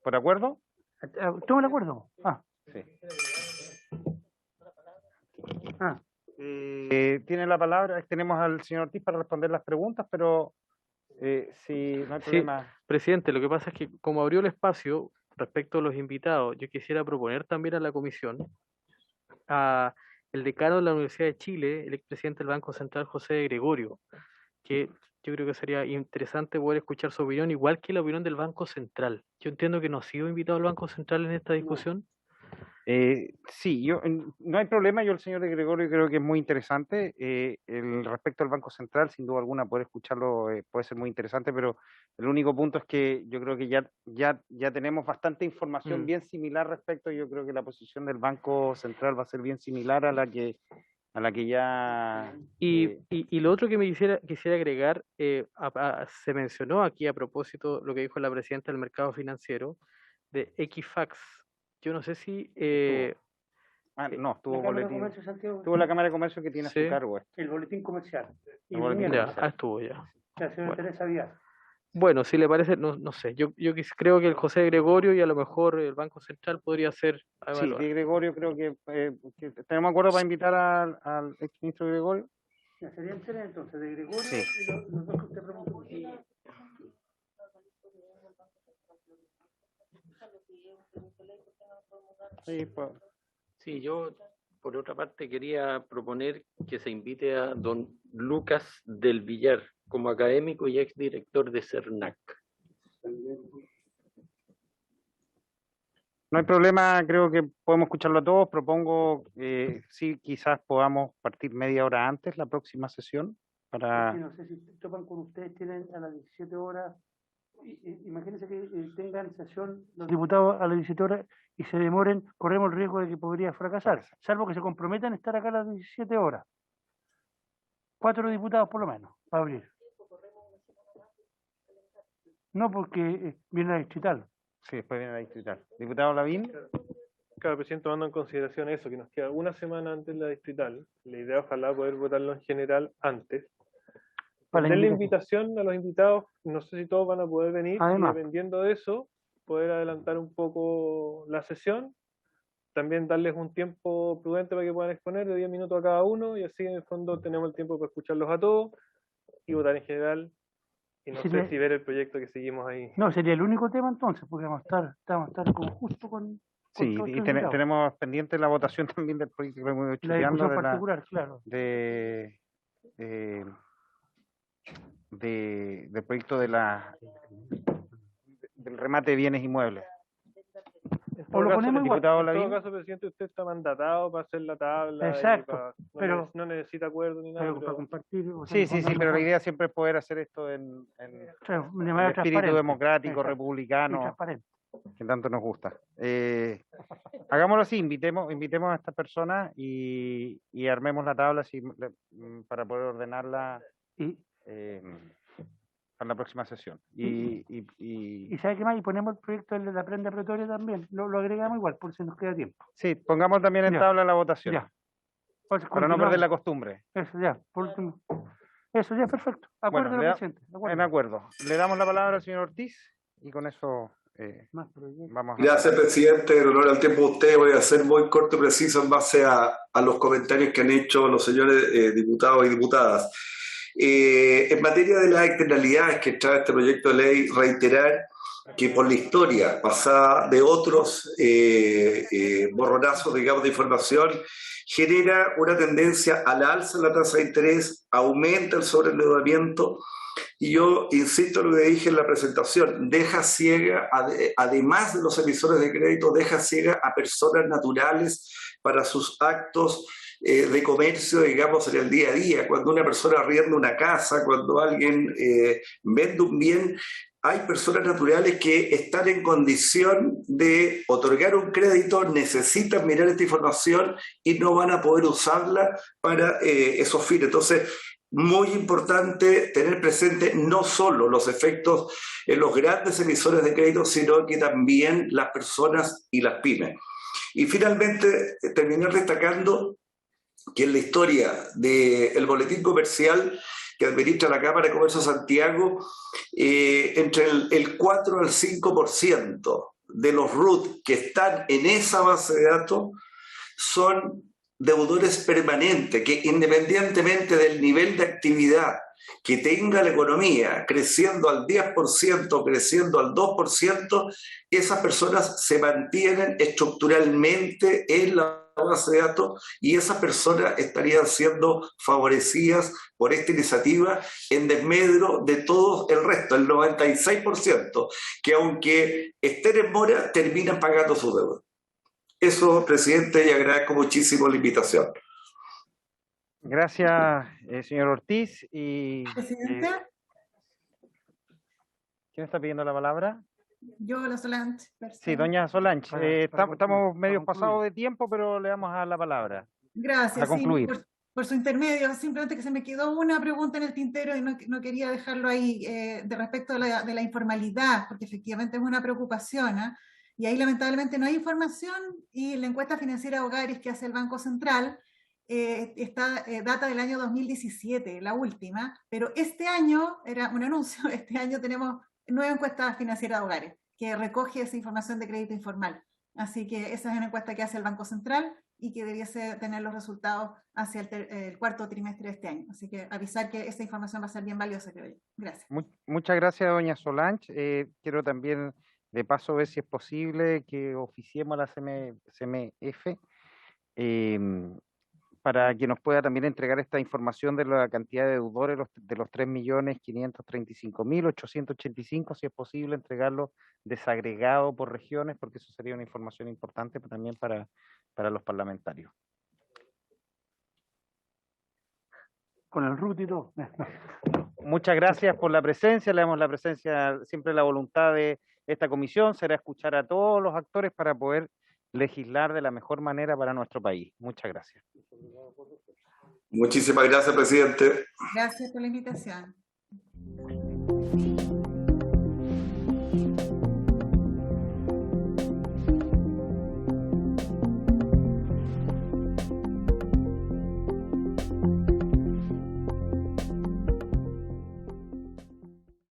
¿Por acuerdo? ¿Estamos de acuerdo? Sí. Tiene la palabra, tenemos al señor Ortiz para responder las preguntas, pero si no hay problema. Presidente, lo que pasa es que como abrió el espacio respecto a los invitados, yo quisiera proponer también a la comisión a el decano de la Universidad de Chile, el expresidente del Banco Central, José de Gregorio, que yo creo que sería interesante poder escuchar su opinión, igual que la opinión del Banco Central. Yo entiendo que no ha sido invitado el Banco Central en esta discusión. Sí, no hay problema. Yo, el señor de Gregorio, creo que es muy interesante. Respecto al Banco Central, sin duda alguna, poder escucharlo puede ser muy interesante, pero el único punto es que yo creo que ya tenemos bastante información bien similar respecto. Yo creo que la posición del Banco Central va a ser bien similar a la que ya... Y lo otro que me quisiera agregar, se mencionó aquí a propósito lo que dijo la presidenta del mercado financiero, de Equifax. Yo no sé si... no, estuvo boletín. Santiago, Estuvo la Cámara de Comercio que tiene a su cargo esto. el boletín comercial. Estuvo ya. La señora Teresa Díaz. Bueno, si le parece, no sé. Yo creo que el José Gregorio y a lo mejor el Banco Central podría ser. Sí, de Gregorio creo que tenemos acuerdo para invitar al exministro Gregorio. Ya serían tres entonces, de Gregorio sí. Y los dos que usted preguntó. Sí, yo por otra parte quería proponer que se invite a don Lucas del Villar como académico y exdirector de CERNAC. No hay problema, creo que podemos escucharlo a todos. Propongo sí, quizás podamos partir media hora antes la próxima sesión para... No sé si topan con ustedes, tienen a las 17 horas. Imagínense que tengan sesión los diputados a las 17 horas y se demoren, corremos el riesgo de que podría fracasar, salvo que se comprometan a estar acá a las 17 horas. 4 diputados por lo menos, para abrir. No, porque viene la distrital. Sí, después viene la distrital. Diputado Lavín. Claro, presidente, tomando en consideración eso, que nos queda una semana antes de la distrital, la idea ojalá poder votarlo en general antes. Para la invitación a los invitados, no sé si todos van a poder venir, además, y dependiendo de eso, poder adelantar un poco la sesión, también darles un tiempo prudente para que puedan exponer de 10 minutos a cada uno, y así en el fondo tenemos el tiempo para escucharlos a todos, y votar en general, y no Sería- sé si ver el proyecto que seguimos ahí. No, sería el único tema entonces, porque vamos a estar como justo con Sí, todos y estos invitados. tenemos pendiente la votación también del proyecto que hemos ido La estudiando discusión de la, particular, claro. del proyecto del remate de bienes inmuebles. En O todo lo caso, ponemos igual. en todo Lavín. caso, presidente, usted está mandatado para hacer la tabla. Exacto, No, pero- no necesita acuerdo ni nada. Pero para Pero compartir. o sea, Sí, en sí, el sí, fondo, pero la no- idea siempre es poder hacer esto en o sea, de manera el espíritu transparente. democrático, Exacto, y republicano, transparente. que tanto nos gusta. Hagámoslo así, invitemos a estas personas y armemos la tabla para poder ordenarla Y, para la próxima sesión. y ¿sabe qué más? Y ponemos el proyecto de la prenda pretoria también. Lo agregamos igual, por si nos queda tiempo. Sí, pongamos también en Ya, tabla la votación, Ya. Entonces, para no perder continuamos. la costumbre. Eso ya, por último. Eso ya, perfecto. Acuerdo, Bueno, presidente. de acuerdo. En acuerdo. Le damos la palabra al señor Ortiz y con eso Más proyectos. vamos a... Gracias, presidente. En honor al tiempo de usted, voy a ser muy corto y preciso en base a los comentarios que han hecho los señores diputados y diputadas. En materia de las externalidades que trae este proyecto de ley, reiterar que por la historia pasada de otros borronazos, digamos, de información, genera una tendencia al alza en la tasa de interés, aumenta el sobreendeudamiento. Y yo insisto en lo que dije en la presentación, deja ciega, además de los emisores de crédito, deja ciega a personas naturales para sus actos de comercio, digamos, en el día a día. Cuando una persona arrienda una casa, cuando alguien vende un bien, hay personas naturales que están en condición de otorgar un crédito, necesitan mirar esta información y no van a poder usarla para esos fines. Entonces, muy importante tener presente no solo los efectos en los grandes emisores de crédito, sino que también las personas y las pymes. Y finalmente, terminar destacando que en la historia del boletín comercial que administra la Cámara de Comercio de Santiago, entre el 4 al 5% de los RUT que están en esa base de datos son deudores permanentes, que independientemente del nivel de actividad que tenga la economía, creciendo al 10%, creciendo al 2%, esas personas se mantienen estructuralmente en la base de datos y esas personas estarían siendo favorecidas por esta iniciativa en desmedro de todo el resto, el 96%, que aunque estén en mora, terminan pagando su deuda. Eso, presidente, y agradezco muchísimo la invitación. Gracias, señor Ortiz. Presidente, ¿Quién está pidiendo la palabra? yo, la Solange. Sí, doña Solange. Estamos concluir, medio para pasados concluir. de tiempo, pero le damos a la palabra. Gracias. A concluir. Por su intermedio, simplemente que se me quedó una pregunta en el tintero y no quería dejarlo ahí de respecto de la informalidad, porque efectivamente es una preocupación, ¿eh? Y ahí lamentablemente no hay información y la encuesta financiera de hogares que hace el Banco Central data del año 2017, la última, pero este año, era un anuncio, este año tenemos nueva encuesta financiera de hogares que recoge esa información de crédito informal. Así que esa es una encuesta que hace el Banco Central y que debiese tener los resultados hacia el cuarto trimestre de este año. Así que avisar que esa información va a ser bien valiosa, creo yo. Gracias. Muchas gracias, doña Solange. Quiero también, de paso, ver si es posible que oficiemos a la CMF para que nos pueda también entregar esta información de la cantidad de deudores de los 3.535.885, si es posible entregarlo desagregado por regiones, porque eso sería una información importante también para los parlamentarios. Con el RUT y todo. Muchas gracias por la presencia, le damos la presencia, siempre la voluntad de esta comisión será escuchar a todos los actores para poder legislar de la mejor manera para nuestro país. Muchas gracias. Muchísimas gracias, presidente. Gracias por la invitación.